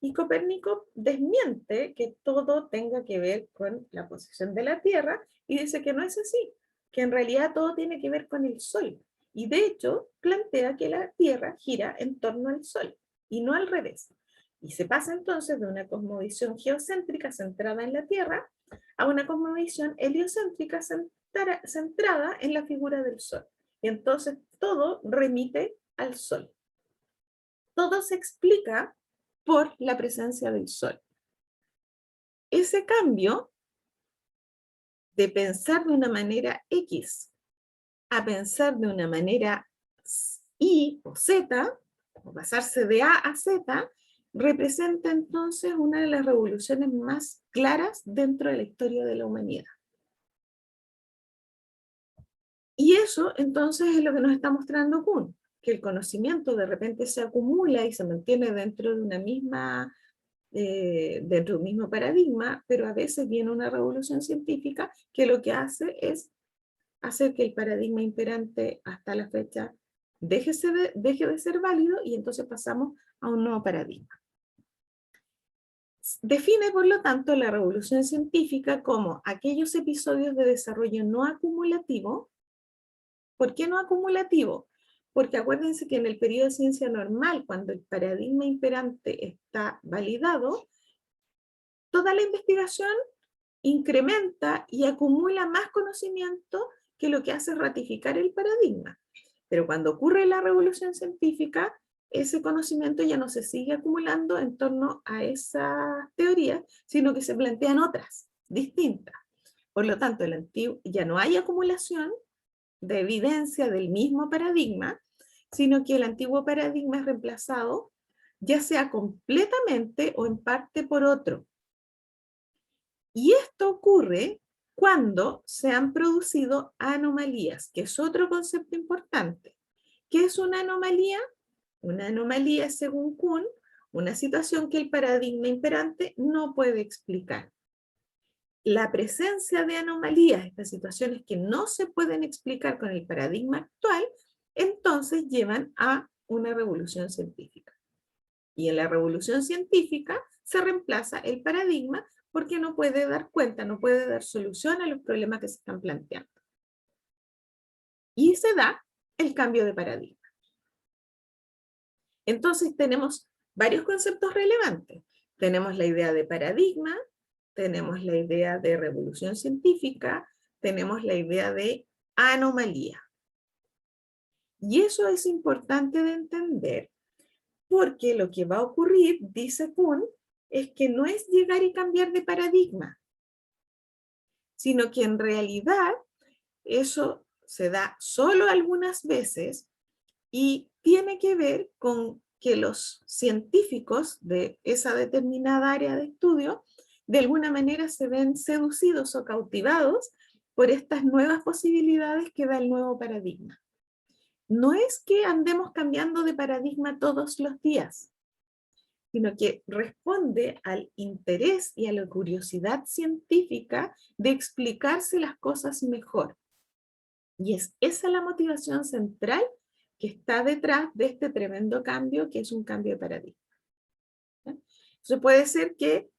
y Copérnico desmiente que todo tenga que ver con la posición de la Tierra y dice que no es así, que en realidad todo tiene que ver con el Sol. Y de hecho plantea que la Tierra gira en torno al Sol y no al revés. Y se pasa entonces de una cosmovisión geocéntrica centrada en la Tierra a una cosmovisión heliocéntrica centrada en la figura del Sol. Y entonces todo remite al Sol. Todo se explica por la presencia del Sol. Ese cambio de pensar de una manera X a pensar de una manera Y o Z, o pasarse de A a Z, representa entonces una de las revoluciones más claras dentro de la historia de la humanidad. Y eso entonces es lo que nos está mostrando Kuhn, que el conocimiento de repente se acumula y se mantiene dentro de una misma, dentro de un mismo paradigma, pero a veces viene una revolución científica que lo que hace es hacer que el paradigma imperante hasta la fecha deje de ser válido y entonces pasamos a un nuevo paradigma. Define, por lo tanto, la revolución científica como aquellos episodios de desarrollo no acumulativo. ¿Por qué no acumulativo? Porque acuérdense que en el periodo de ciencia normal, cuando el paradigma imperante está validado, toda la investigación incrementa y acumula más conocimiento que lo que hace es ratificar el paradigma. Pero cuando ocurre la revolución científica, ese conocimiento ya no se sigue acumulando en torno a esas teorías, sino que se plantean otras, distintas. Por lo tanto, ya no hay acumulación de evidencia del mismo paradigma, sino que el antiguo paradigma es reemplazado, ya sea completamente o en parte por otro. Y esto ocurre cuando se han producido anomalías, que es otro concepto importante. ¿Qué es una anomalía? Una anomalía es, según Kuhn, una situación que el paradigma imperante no puede explicar. La presencia de anomalías, estas situaciones que no se pueden explicar con el paradigma actual, entonces llevan a una revolución científica. Y en la revolución científica se reemplaza el paradigma porque no puede dar cuenta, no puede dar solución a los problemas que se están planteando. Y se da el cambio de paradigma. Entonces tenemos varios conceptos relevantes. Tenemos la idea de paradigma, tenemos la idea de revolución científica, tenemos la idea de anomalía. Y eso es importante de entender porque lo que va a ocurrir, dice Kuhn, es que no es llegar y cambiar de paradigma, sino que en realidad eso se da solo algunas veces y tiene que ver con que los científicos de esa determinada área de estudio de alguna manera se ven seducidos o cautivados por estas nuevas posibilidades que da el nuevo paradigma. No es que andemos cambiando de paradigma todos los días, sino que responde al interés y a la curiosidad científica de explicarse las cosas mejor. Y es esa la motivación central que está detrás de este tremendo cambio, que es un cambio de paradigma. Entonces puede ser que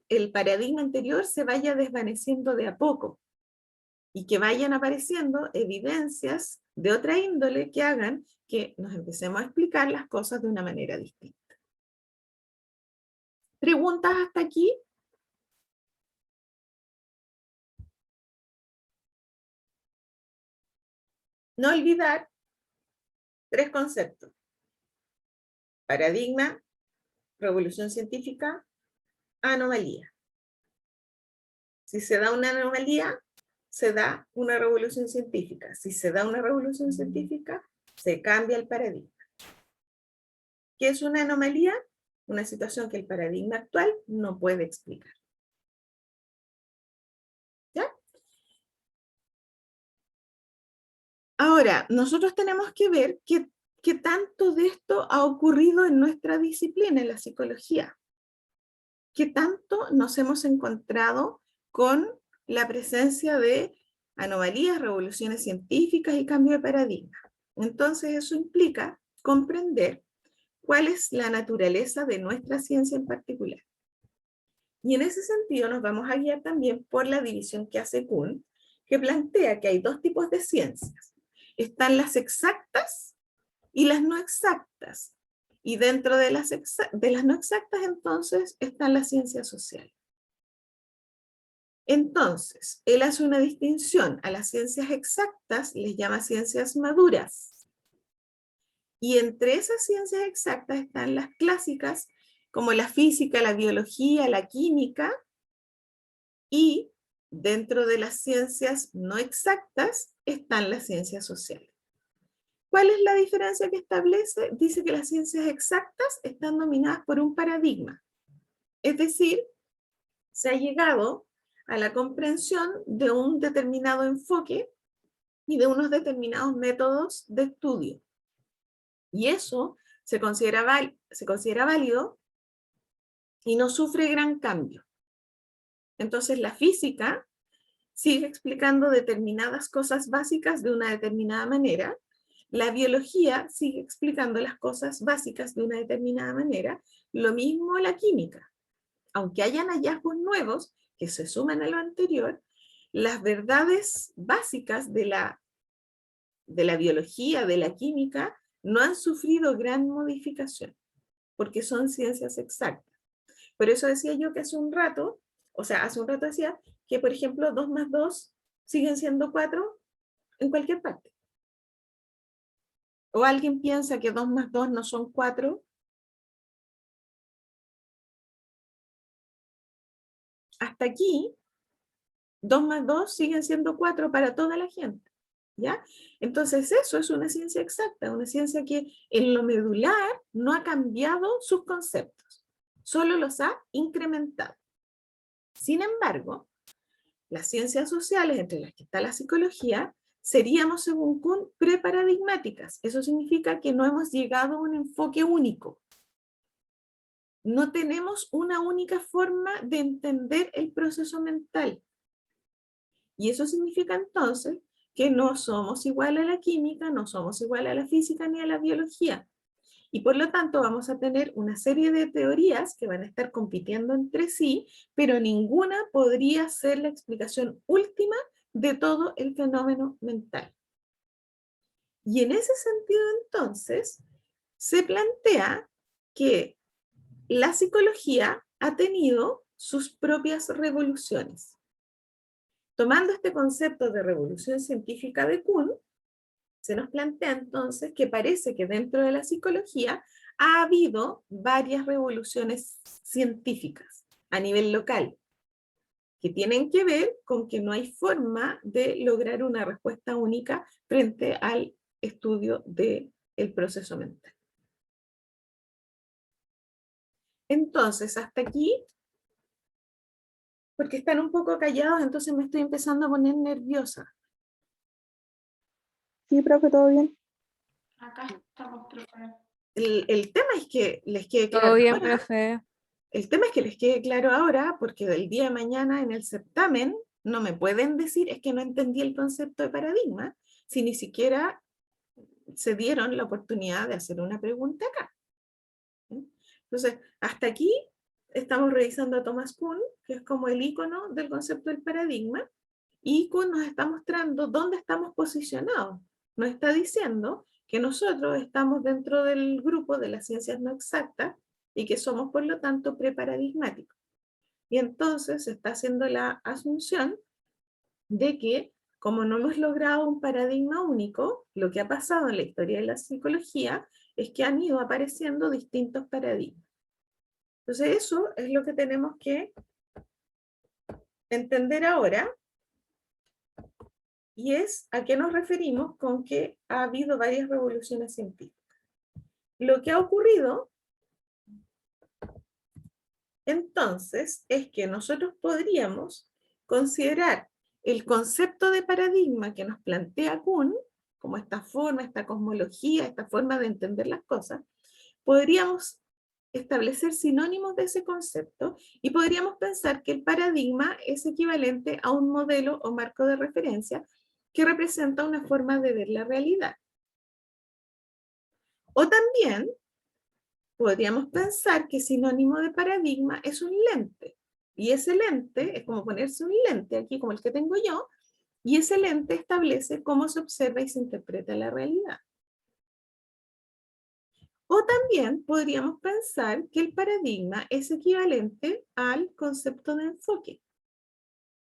el paradigma anterior se vaya desvaneciendo de a poco y que vayan apareciendo evidencias de otra índole que hagan que nos empecemos a explicar las cosas de una manera distinta. ¿Preguntas hasta aquí? No olvidar 3 conceptos. Paradigma, revolución científica, anomalía. Si se da una anomalía, se da una revolución científica. Si se da una revolución científica, se cambia el paradigma. ¿Qué es una anomalía? Una situación que el paradigma actual no puede explicar. ¿Ya? Ahora, nosotros tenemos que ver qué tanto de esto ha ocurrido en nuestra disciplina, en la psicología. ¿Qué tanto nos hemos encontrado con la presencia de anomalías, revoluciones científicas y cambio de paradigma. Entonces eso implica comprender cuál es la naturaleza de nuestra ciencia en particular. Y en ese sentido nos vamos a guiar también por la división que hace Kuhn, que plantea que hay dos tipos de ciencias. Están las exactas y las no exactas. Y dentro de las no exactas, entonces, están las ciencias sociales. Entonces, él hace una distinción a las ciencias exactas, les llama ciencias maduras. Y entre esas ciencias exactas están las clásicas, como la física, la biología, la química, y dentro de las ciencias no exactas están las ciencias sociales. ¿Cuál es la diferencia que establece? Dice que las ciencias exactas están dominadas por un paradigma. Es decir, se ha llegado a la comprensión de un determinado enfoque y de unos determinados métodos de estudio. Y eso se considera válido y no sufre gran cambio. Entonces la física sigue explicando determinadas cosas básicas de una determinada manera, la biología sigue explicando las cosas básicas de una determinada manera, lo mismo la química. Aunque hayan hallazgos nuevos que se suman a lo anterior, las verdades básicas de la biología, de la química, no han sufrido gran modificación, porque son ciencias exactas. Por eso decía yo que hace un rato decía que, por ejemplo, 2 más 2 siguen siendo 4 en cualquier parte. ¿O alguien piensa que 2 más 2 no son 4? Hasta aquí, 2 más 2 siguen siendo 4 para toda la gente. ¿Ya? Entonces eso es una ciencia exacta, una ciencia que en lo medular no ha cambiado sus conceptos, solo los ha incrementado. Sin embargo, las ciencias sociales, entre las que está la psicología, seríamos, según Kuhn, preparadigmáticas. Eso significa que no hemos llegado a un enfoque único. No tenemos una única forma de entender el proceso mental. Y eso significa entonces que no somos igual a la química, no somos igual a la física ni a la biología. Y por lo tanto vamos a tener una serie de teorías que van a estar compitiendo entre sí, pero ninguna podría ser la explicación última de todo el fenómeno mental. Y en ese sentido entonces se plantea que la psicología ha tenido sus propias revoluciones. Tomando este concepto de revolución científica de Kuhn, se nos plantea entonces que parece que dentro de la psicología ha habido varias revoluciones científicas a nivel local, que tienen que ver con que no hay forma de lograr una respuesta única frente al estudio del proceso mental. Entonces, hasta aquí, porque están un poco callados, entonces me estoy empezando a poner nerviosa. Sí, profe, todo bien. Acá estamos, profe. El tema es que les quede claro Todo bien, ahora. profe. El tema es que les quede claro ahora, porque del día de mañana en el certamen no me pueden decir es que no entendí el concepto de paradigma, si ni siquiera se dieron la oportunidad de hacer una pregunta acá. Entonces, hasta aquí estamos revisando a Thomas Kuhn, que es como el icono del concepto del paradigma, y Kuhn nos está mostrando dónde estamos posicionados. Nos está diciendo que nosotros estamos dentro del grupo de las ciencias no exactas y que somos, por lo tanto, preparadigmáticos. Y entonces se está haciendo la asunción de que, como no hemos logrado un paradigma único, lo que ha pasado en la historia de la psicología es que han ido apareciendo distintos paradigmas. Entonces eso es lo que tenemos que entender ahora, y es a qué nos referimos con que ha habido varias revoluciones científicas. Lo que ha ocurrido entonces es que nosotros podríamos considerar el concepto de paradigma que nos plantea Kuhn, como esta forma, esta cosmología, esta forma de entender las cosas, podríamos establecer sinónimos de ese concepto y podríamos pensar que el paradigma es equivalente a un modelo o marco de referencia que representa una forma de ver la realidad. O también podríamos pensar que sinónimo de paradigma es un lente. Y ese lente es como ponerse un lente aquí como el que tengo yo, y ese lente establece cómo se observa y se interpreta la realidad. O también podríamos pensar que el paradigma es equivalente al concepto de enfoque.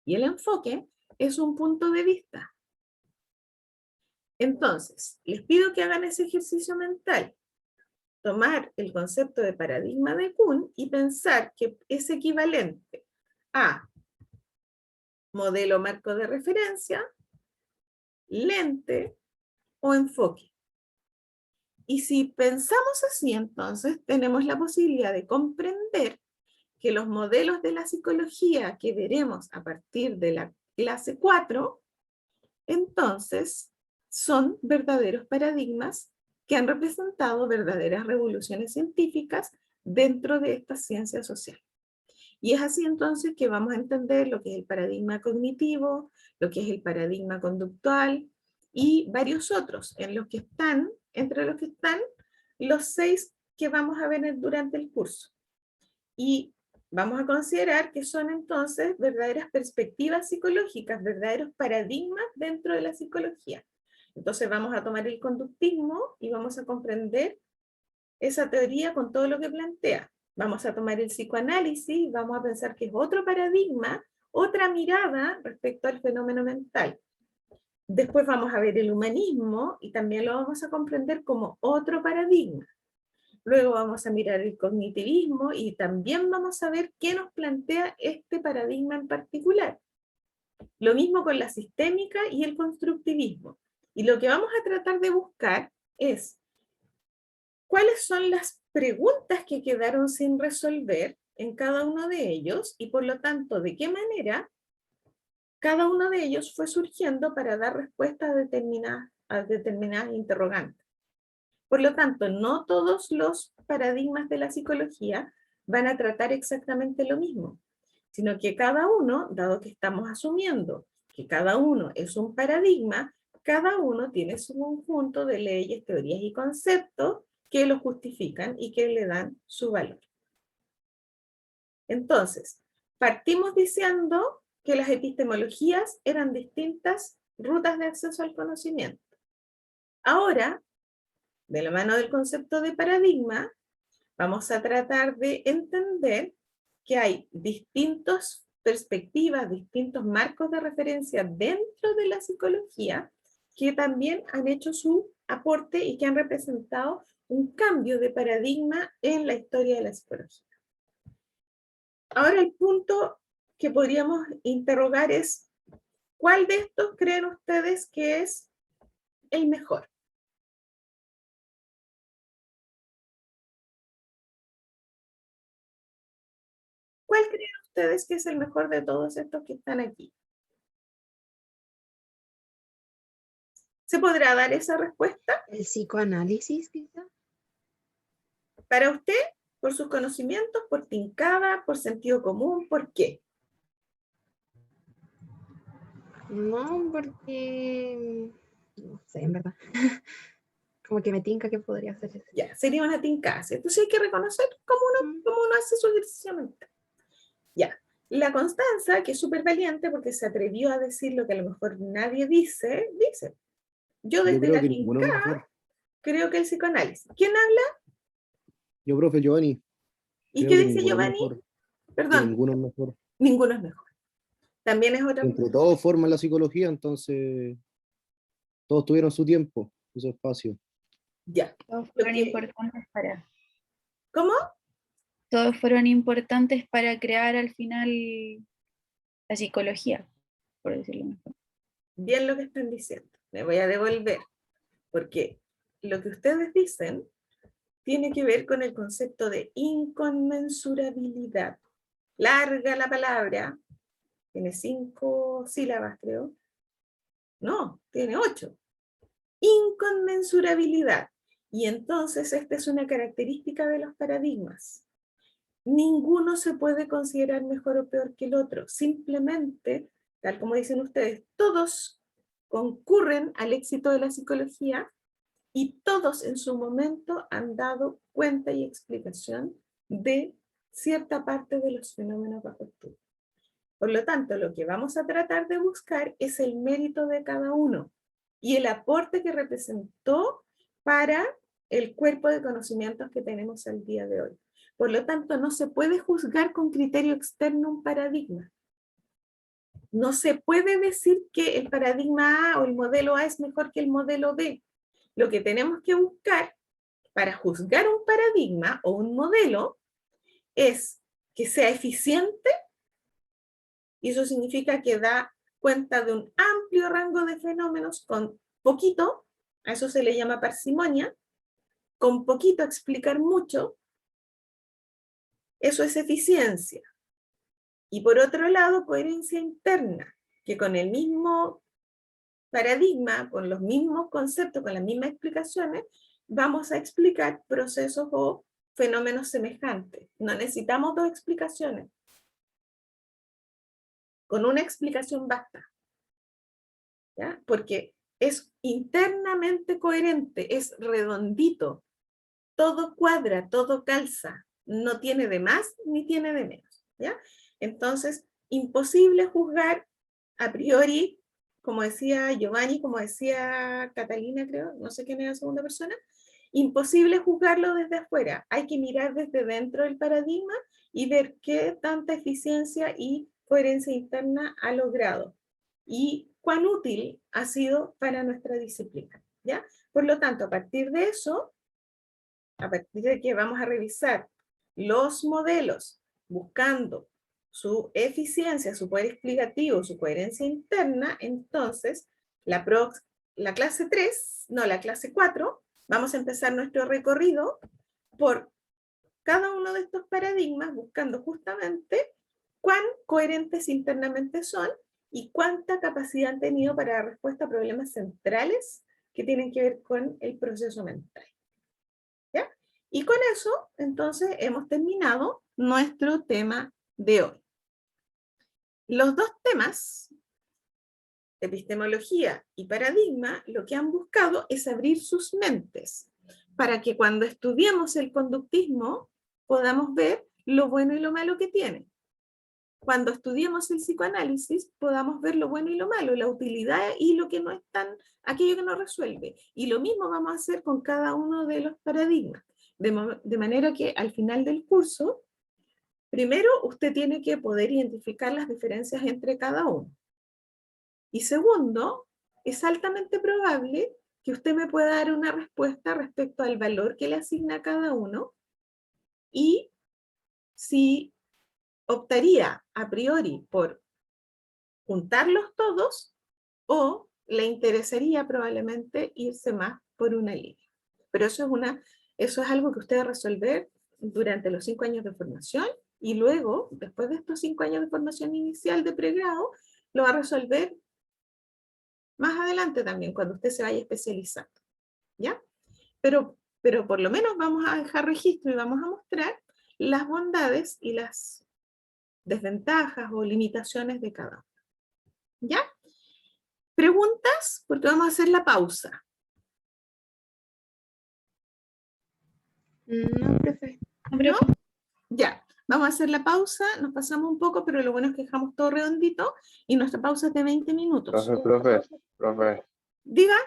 Y el enfoque es un punto de vista. Entonces, les pido que hagan ese ejercicio mental. Tomar el concepto de paradigma de Kuhn y pensar que es equivalente a modelo marco de referencia, lente o enfoque. Y si pensamos así, entonces tenemos la posibilidad de comprender que los modelos de la psicología que veremos a partir de la clase 4, entonces son verdaderos paradigmas que han representado verdaderas revoluciones científicas dentro de esta ciencia social. Y es así entonces que vamos a entender lo que es el paradigma cognitivo, lo que es el paradigma conductual y varios otros, entre los que están los 6 que vamos a ver durante el curso. Y vamos a considerar que son entonces verdaderas perspectivas psicológicas, verdaderos paradigmas dentro de la psicología. Entonces vamos a tomar el conductismo y vamos a comprender esa teoría con todo lo que plantea. Vamos a tomar el psicoanálisis, vamos a pensar que es otro paradigma, otra mirada respecto al fenómeno mental. Después vamos a ver el humanismo y también lo vamos a comprender como otro paradigma. Luego vamos a mirar el cognitivismo y también vamos a ver qué nos plantea este paradigma en particular. Lo mismo con la sistémica y el constructivismo. Y lo que vamos a tratar de buscar es cuáles son las preguntas que quedaron sin resolver en cada uno de ellos y por lo tanto de qué manera cada uno de ellos fue surgiendo para dar respuesta a determinadas interrogantes. Por lo tanto, no todos los paradigmas de la psicología van a tratar exactamente lo mismo, sino que cada uno, dado que estamos asumiendo que cada uno es un paradigma, cada uno tiene su conjunto de leyes, teorías y conceptos que lo justifican y que le dan su valor. Entonces, partimos diciendo que las epistemologías eran distintas rutas de acceso al conocimiento. Ahora, de la mano del concepto de paradigma, vamos a tratar de entender que hay distintas perspectivas, distintos marcos de referencia dentro de la psicología que también han hecho su aporte y que han representado un cambio de paradigma en la historia de la psicología. Ahora el punto que podríamos interrogar es, ¿cuál de estos creen ustedes que es el mejor? ¿Cuál creen ustedes que es el mejor de todos estos que están aquí? ¿Se podrá dar esa respuesta? El psicoanálisis, quizá. Para usted, por sus conocimientos, por tincada, por sentido común, ¿por qué? No, porque no sé, en verdad. Como que me tinca que podría ser eso. Ya, sería una tincada. Entonces hay que reconocer cómo uno hace su ejercicio mental. Ya, la Constanza, que es súper valiente porque se atrevió a decir lo que a lo mejor nadie dice, dice, yo desde creo la que ninguno es mejor. tincada creo que el psicoanálisis. ¿Quién habla? Yo, profe Giovanni, ¿Y creo qué que dice ninguno es Giovanni? mejor. Que Perdón, ninguno es mejor. ninguno es mejor. También es otra. Entre todos forman la psicología, entonces todos tuvieron su tiempo, su espacio. Ya. Todos Lo fueron que- importantes para, ¿Cómo? todos fueron importantes para crear al final la psicología, por decirlo mejor. Bien lo que están diciendo. Me voy a devolver. Porque lo que ustedes dicen tiene que ver con el concepto de inconmensurabilidad. Larga la palabra. Tiene 5 sílabas, creo. No, tiene 8. Inconmensurabilidad. Y entonces esta es una característica de los paradigmas. Ninguno se puede considerar mejor o peor que el otro. Simplemente, tal como dicen ustedes, todos concurren al éxito de la psicología y todos en su momento han dado cuenta y explicación de cierta parte de los fenómenos bajo estudio. Por lo tanto, lo que vamos a tratar de buscar es el mérito de cada uno y el aporte que representó para el cuerpo de conocimientos que tenemos al día de hoy. Por lo tanto, no se puede juzgar con criterio externo un paradigma. No se puede decir que el paradigma A o el modelo A es mejor que el modelo B. Lo que tenemos que buscar para juzgar un paradigma o un modelo es que sea eficiente, y eso significa que da cuenta de un amplio rango de fenómenos con poquito, a eso se le llama parsimonia, con poquito explicar mucho, eso es eficiencia. Y por otro lado, coherencia interna, que con el mismo paradigma, con los mismos conceptos, con las mismas explicaciones, vamos a explicar procesos o fenómenos semejantes. No necesitamos dos explicaciones. Con una explicación basta. ¿Ya? Porque es internamente coherente, es redondito, todo cuadra, todo calza, no tiene de más ni tiene de menos. ¿Ya? Entonces, imposible juzgar a priori, como decía Giovanni, como decía Catalina, creo, no sé quién es la segunda persona, imposible juzgarlo desde afuera, hay que mirar desde dentro del paradigma y ver qué tanta eficiencia y coherencia interna ha logrado y cuán útil ha sido para nuestra disciplina, ¿ya? Por lo tanto, a partir de eso, a partir de que vamos a revisar los modelos buscando su eficiencia, su poder explicativo, su coherencia interna, entonces la clase 3, no, la clase 4, vamos a empezar nuestro recorrido por cada uno de estos paradigmas buscando justamente cuán coherentes internamente son y cuánta capacidad han tenido para dar respuesta a problemas centrales que tienen que ver con el proceso mental. ¿Ya? Y con eso, entonces, hemos terminado nuestro tema de hoy. Los dos temas, epistemología y paradigma, lo que han buscado es abrir sus mentes para que cuando estudiemos el conductismo podamos ver lo bueno y lo malo que tiene. Cuando estudiemos el psicoanálisis podamos ver lo bueno y lo malo, la utilidad y lo que no es tan, aquello que no resuelve. Y lo mismo vamos a hacer con cada uno de los paradigmas. De manera que al final del curso, primero usted tiene que poder identificar las diferencias entre cada uno. Y segundo, es altamente probable que usted me pueda dar una respuesta respecto al valor que le asigna a cada uno y si optaría a priori por juntarlos todos o le interesaría probablemente irse más por una línea. Pero eso es algo que usted va a resolver durante los 5 años de formación y luego, después de estos 5 años de formación inicial de pregrado, lo va a resolver más adelante también, cuando usted se vaya especializando. ¿Ya? Pero por lo menos vamos a dejar registro y vamos a mostrar las bondades y las desventajas o limitaciones de cada uno. ¿Ya? ¿Preguntas? Porque vamos a hacer la pausa. No, profe. ¿No? Ya, vamos a hacer la pausa, nos pasamos un poco, pero lo bueno es que dejamos todo redondito y nuestra pausa es de 20 minutos. Profe, Diga.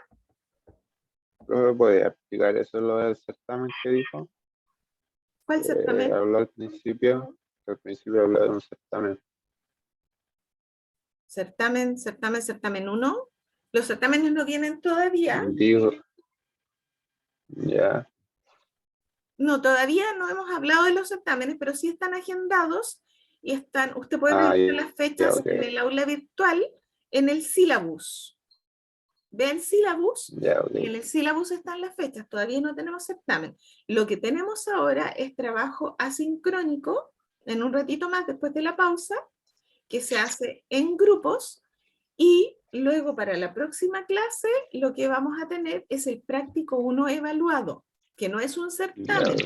¿podría explicar eso lo del certamen que dijo? ¿Cuál certamen? Habló al principio habló de un certamen. Certamen 1. Los certámenes no vienen todavía. Digo, ya, No, todavía no hemos hablado de los certámenes, pero sí están agendados y están, usted puede Ah, revisar ya, las fechas ok. en el aula virtual, en el sílabus. Ve el sílabus. ya, ok. Y en el sílabus están las fechas, todavía no tenemos certamen. Lo que tenemos ahora es trabajo asincrónico, en un ratito más después de la pausa, que se hace en grupos, y luego para la próxima clase lo que vamos a tener es el práctico 1 evaluado. que no es un certamen,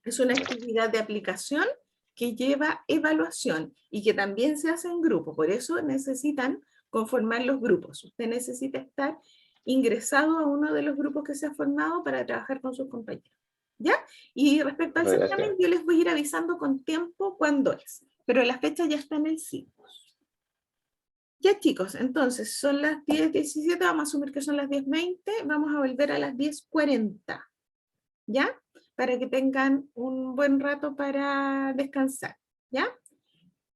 es una actividad de aplicación que lleva evaluación y que también se hace en grupo. Por eso necesitan conformar los grupos. Usted necesita estar ingresado a uno de los grupos que se ha formado para trabajar con sus compañeros. ¿Ya? Y respecto al Gracias. certamen, yo les voy a ir avisando con tiempo cuándo es. Pero la fecha ya está en el sitio. Ya, chicos, entonces son las 10:17, vamos a asumir que son las 10:20, vamos a volver a las 10:40. ¿Ya? Para que tengan un buen rato para descansar, ¿ya?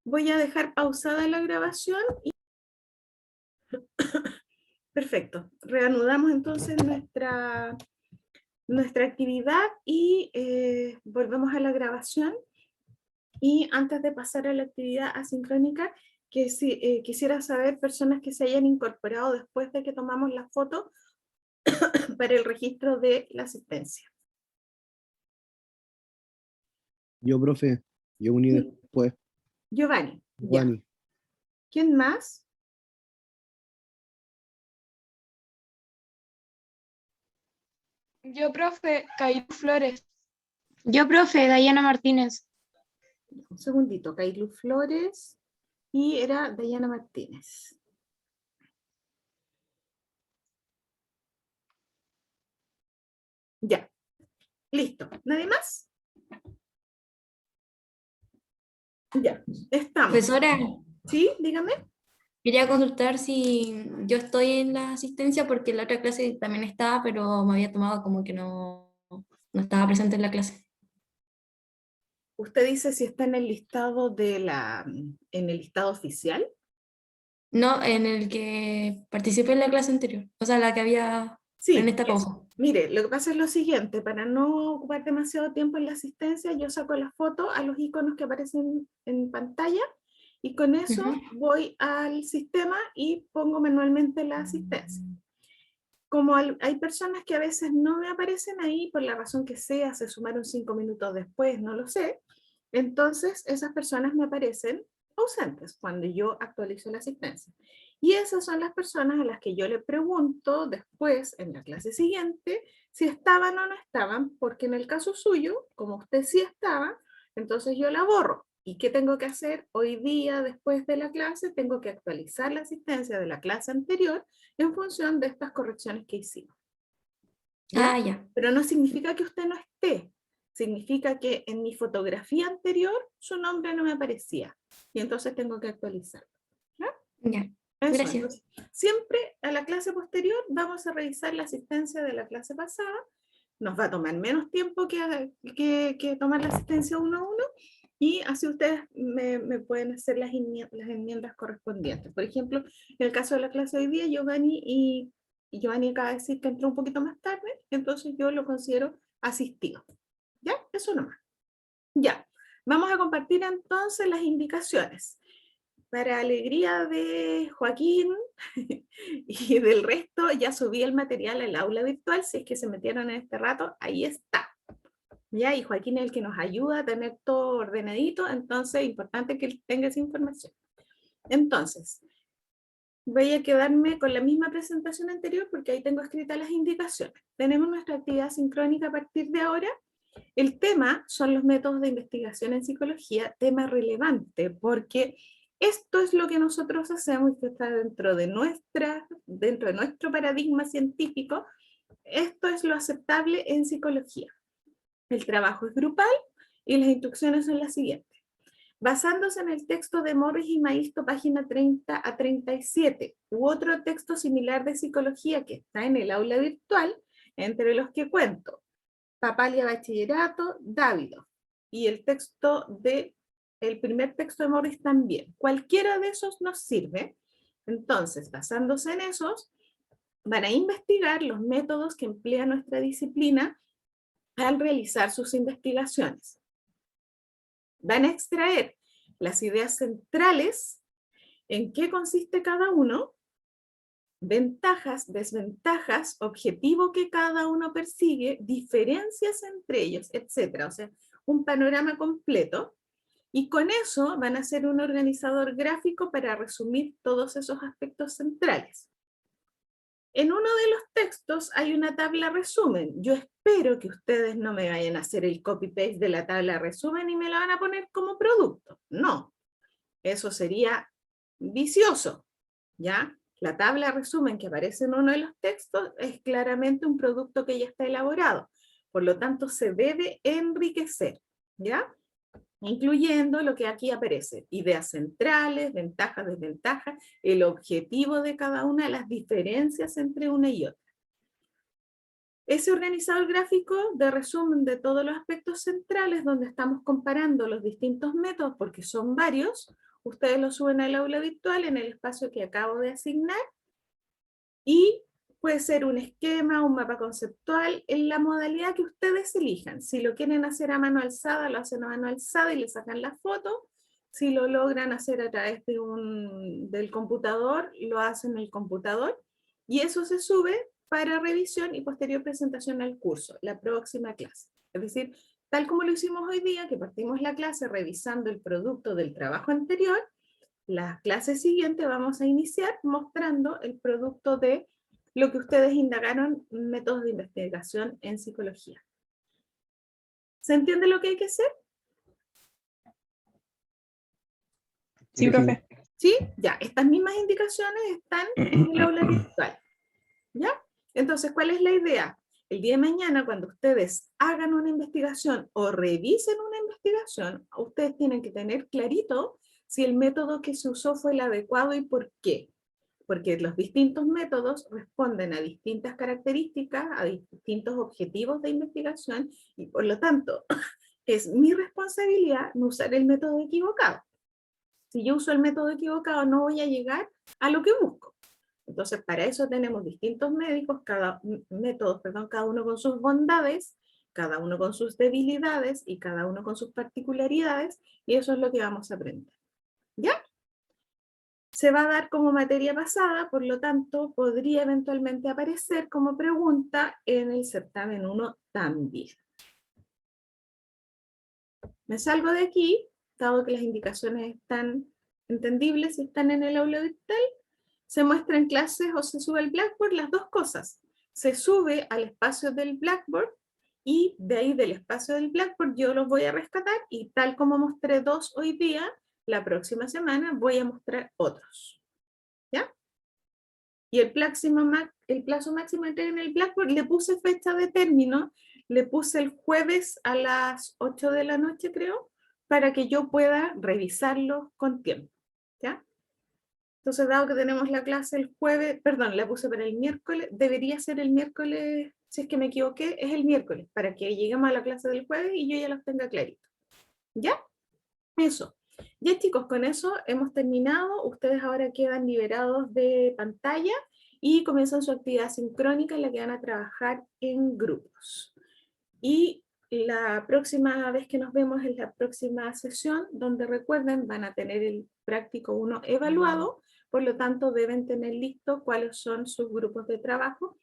Voy a dejar pausada la grabación y... Perfecto. Reanudamos entonces nuestra actividad y volvemos a la grabación. Y antes de pasar a la actividad asincrónica, quisiera saber personas que se hayan incorporado después de que tomamos la foto para el registro de la asistencia. Yo, profe, yo uní Sí. después. Giovanni. Ya. Giovanni. ¿Quién más? Yo, profe, Caín Flores. Yo, profe, Dayana Martínez. Un segundito, Kailu Flores y era Dayana Martínez. Ya, listo. ¿Nadie más? Ya, estamos. Profesora, ¿Sí? Dígame. quería consultar si yo estoy en la asistencia porque en la otra clase también estaba, pero me había tomado como que no estaba presente en la clase. Usted dice si está en el listado en el listado oficial. No, en el que participé en la clase anterior, o sea, la que había Sí, en esta eso. pausa. Mire, lo que pasa es lo siguiente, para no ocupar demasiado tiempo en la asistencia, yo saco la foto a los iconos que aparecen en pantalla y con eso voy al sistema y pongo manualmente la asistencia. Como hay personas que a veces no me aparecen ahí por la razón que sea, se sumaron 5 minutos después, no lo sé, entonces esas personas me aparecen ausentes cuando yo actualizo la asistencia. Y esas son las personas a las que yo le pregunto después, en la clase siguiente, si estaban o no estaban, porque en el caso suyo, como usted sí estaba, entonces yo la borro. ¿Y qué tengo que hacer hoy día después de la clase? Tengo que actualizar la asistencia de la clase anterior en función de estas correcciones que hicimos. ¿Ya? Ah, ya. Pero no significa que usted no esté. Significa que en mi fotografía anterior su nombre no me aparecía. Y entonces tengo que actualizarlo. ¿Ya? Ya. Eso, Gracias. entonces, siempre a la clase posterior vamos a revisar la asistencia de la clase pasada. Nos va a tomar menos tiempo que tomar la asistencia uno a uno. Y así ustedes me pueden hacer las enmiendas correspondientes. Por ejemplo, en el caso de la clase de hoy día, Giovanni acaba de decir que entró un poquito más tarde, entonces yo lo considero asistido. ¿Ya? Eso nomás. Ya. Vamos a compartir entonces las indicaciones. Para alegría de Joaquín y del resto, ya subí el material al aula virtual. Si es que se metieron en este rato, ahí está. ¿Ya? Y Joaquín es el que nos ayuda a tener todo ordenadito, entonces es importante que él tenga esa información. Entonces, voy a quedarme con la misma presentación anterior porque ahí tengo escritas las indicaciones. Tenemos nuestra actividad sincrónica a partir de ahora. El tema son los métodos de investigación en psicología, tema relevante, porque esto es lo que nosotros hacemos y que está dentro de nuestro paradigma científico. Esto es lo aceptable en psicología. El trabajo es grupal y las instrucciones son las siguientes. Basándose en el texto de Morris y Maisto, página 30 a 37, u otro texto similar de psicología que está en el aula virtual, entre los que cuento Papalia Bachillerato, Davidoff, y el primer texto de Morris también. Cualquiera de esos nos sirve. Entonces, basándose en esos, van a investigar los métodos que emplea nuestra disciplina al realizar sus investigaciones. Van a extraer las ideas centrales, en qué consiste cada uno, ventajas, desventajas, objetivo que cada uno persigue, diferencias entre ellos, etc. O sea, un panorama completo. Y con eso van a hacer un organizador gráfico para resumir todos esos aspectos centrales. En uno de los textos hay una tabla resumen. Yo espero que ustedes no me vayan a hacer el copy-paste de la tabla resumen y me la van a poner como producto. No, eso sería vicioso, ¿ya? La tabla resumen que aparece en uno de los textos es claramente un producto que ya está elaborado. Por lo tanto, se debe enriquecer, ¿ya? Incluyendo lo que aquí aparece, ideas centrales, ventajas, desventajas, el objetivo de cada una, las diferencias entre una y otra. Ese organizador gráfico de resumen de todos los aspectos centrales, donde estamos comparando los distintos métodos, porque son varios, ustedes lo suben al aula virtual en el espacio que acabo de asignar, y puede ser un esquema, un mapa conceptual, en la modalidad que ustedes elijan. Si lo quieren hacer a mano alzada, lo hacen a mano alzada y le sacan la foto. Si lo logran hacer a través de del computador, lo hacen en el computador. Y eso se sube para revisión y posterior presentación al curso, la próxima clase. Es decir, tal como lo hicimos hoy día, que partimos la clase revisando el producto del trabajo anterior, la clase siguiente vamos a iniciar mostrando el producto de lo que ustedes indagaron, métodos de investigación en psicología. ¿Se entiende lo que hay que hacer? Sí, profe. ¿Sí? Ya, estas mismas indicaciones están en el aula virtual. ¿Ya? Entonces, ¿cuál es la idea? El día de mañana, cuando ustedes hagan una investigación o revisen una investigación, ustedes tienen que tener clarito si el método que se usó fue el adecuado y por qué. Porque los distintos métodos responden a distintas características, a distintos objetivos de investigación, y por lo tanto, es mi responsabilidad no usar el método equivocado. Si yo uso el método equivocado, no voy a llegar a lo que busco. Entonces, para eso tenemos distintos métodos, cada uno con sus bondades, cada uno con sus debilidades y cada uno con sus particularidades, y eso es lo que vamos a aprender. ¿Ya? Se va a dar como materia pasada, por lo tanto, podría eventualmente aparecer como pregunta en el certamen 1 también. Me salgo de aquí, dado que las indicaciones están entendibles y están en el aula virtual. Se muestra en clases o se sube al Blackboard, las dos cosas. Se sube al espacio del Blackboard y de ahí del espacio del Blackboard yo los voy a rescatar y tal como mostré dos hoy día, la próxima semana voy a mostrar otros. ¿Ya? Y el plazo máximo de entrega en el Blackboard, le puse fecha de término, le puse el jueves a las 8 de la noche, creo, para que yo pueda revisarlo con tiempo. ¿Ya? Entonces, dado que tenemos la clase el jueves, perdón, la puse para el miércoles, debería ser el miércoles, si es que me equivoqué, es el miércoles, para que lleguemos a la clase del jueves y yo ya los tenga clarito. ¿Ya? Eso. Ya chicos, con eso hemos terminado. Ustedes ahora quedan liberados de pantalla y comienzan su actividad sincrónica en la que van a trabajar en grupos. Y la próxima vez que nos vemos es la próxima sesión, donde recuerden, van a tener el práctico 1 evaluado, por lo tanto deben tener listo cuáles son sus grupos de trabajo.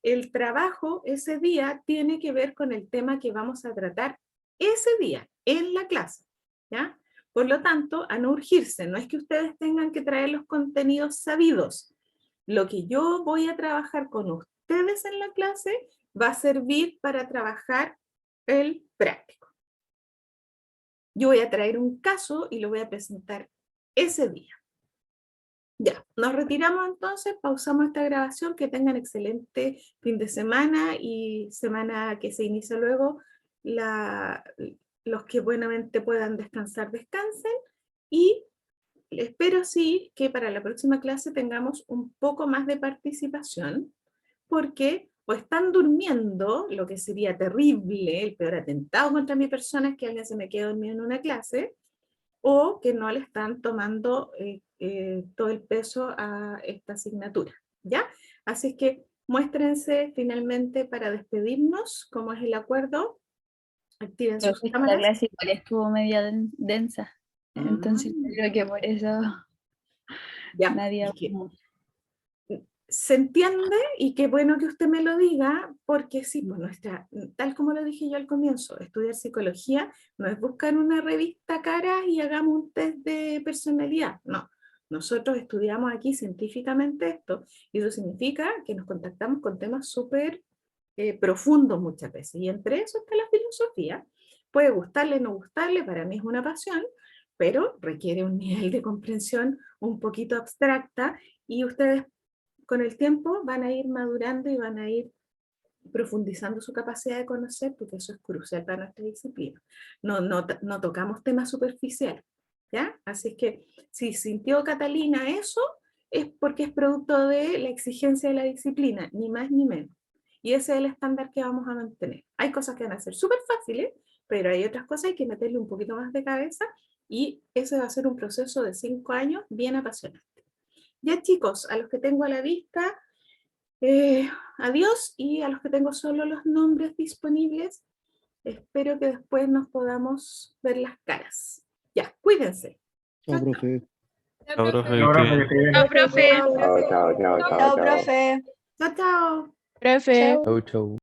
El trabajo ese día tiene que ver con el tema que vamos a tratar ese día, en la clase, ¿ya? Por lo tanto, a no urgirse, no es que ustedes tengan que traer los contenidos sabidos. Lo que yo voy a trabajar con ustedes en la clase va a servir para trabajar el práctico. Yo voy a traer un caso y lo voy a presentar ese día. Ya, nos retiramos entonces, pausamos esta grabación, que tengan excelente fin de semana y semana que se inicia luego, los que buenamente puedan descansar, descansen, y espero sí que para la próxima clase tengamos un poco más de participación, porque o están durmiendo, lo que sería terrible, el peor atentado contra mi persona es que alguien se me quede dormido en una clase, o que no le están tomando todo el peso a esta asignatura, ¿ya? Así que muéstrense finalmente para despedirnos, como es el acuerdo. Activen sus La cámaras. clase igual estuvo media densa, entonces yo creo que por eso Ya, nadie es que habló. se entiende, y qué bueno que usted me lo diga, porque sí, pues tal como lo dije yo al comienzo, estudiar psicología no es buscar una revista cara y hagamos un test de personalidad, no. Nosotros estudiamos aquí científicamente esto, y eso significa que nos contactamos con temas súper profundos muchas veces, y entre eso está la filosofía. Puede gustarle, no gustarle, para mí es una pasión, pero requiere un nivel de comprensión un poquito abstracta, y ustedes con el tiempo van a ir madurando y van a ir profundizando su capacidad de conocer, porque eso es crucial para nuestra disciplina. No tocamos temas superficiales, ¿ya? Así es que si sintió Catalina eso, es porque es producto de la exigencia de la disciplina, ni más ni menos. Y ese es el estándar que vamos a mantener. Hay cosas que van a ser súper fáciles, pero hay otras cosas que hay que meterle un poquito más de cabeza, y ese va a ser un proceso de 5 años bien apasionante. Ya, chicos, a los que tengo a la vista, adiós, y a los que tengo solo los nombres disponibles, espero que después nos podamos ver las caras. Ya, cuídense. Chao, profe. Chao, profe. Chao, profe. Chao, chao, chao, chao, Chao, chao. profe. Chao, chao. Profe. Chau, chau.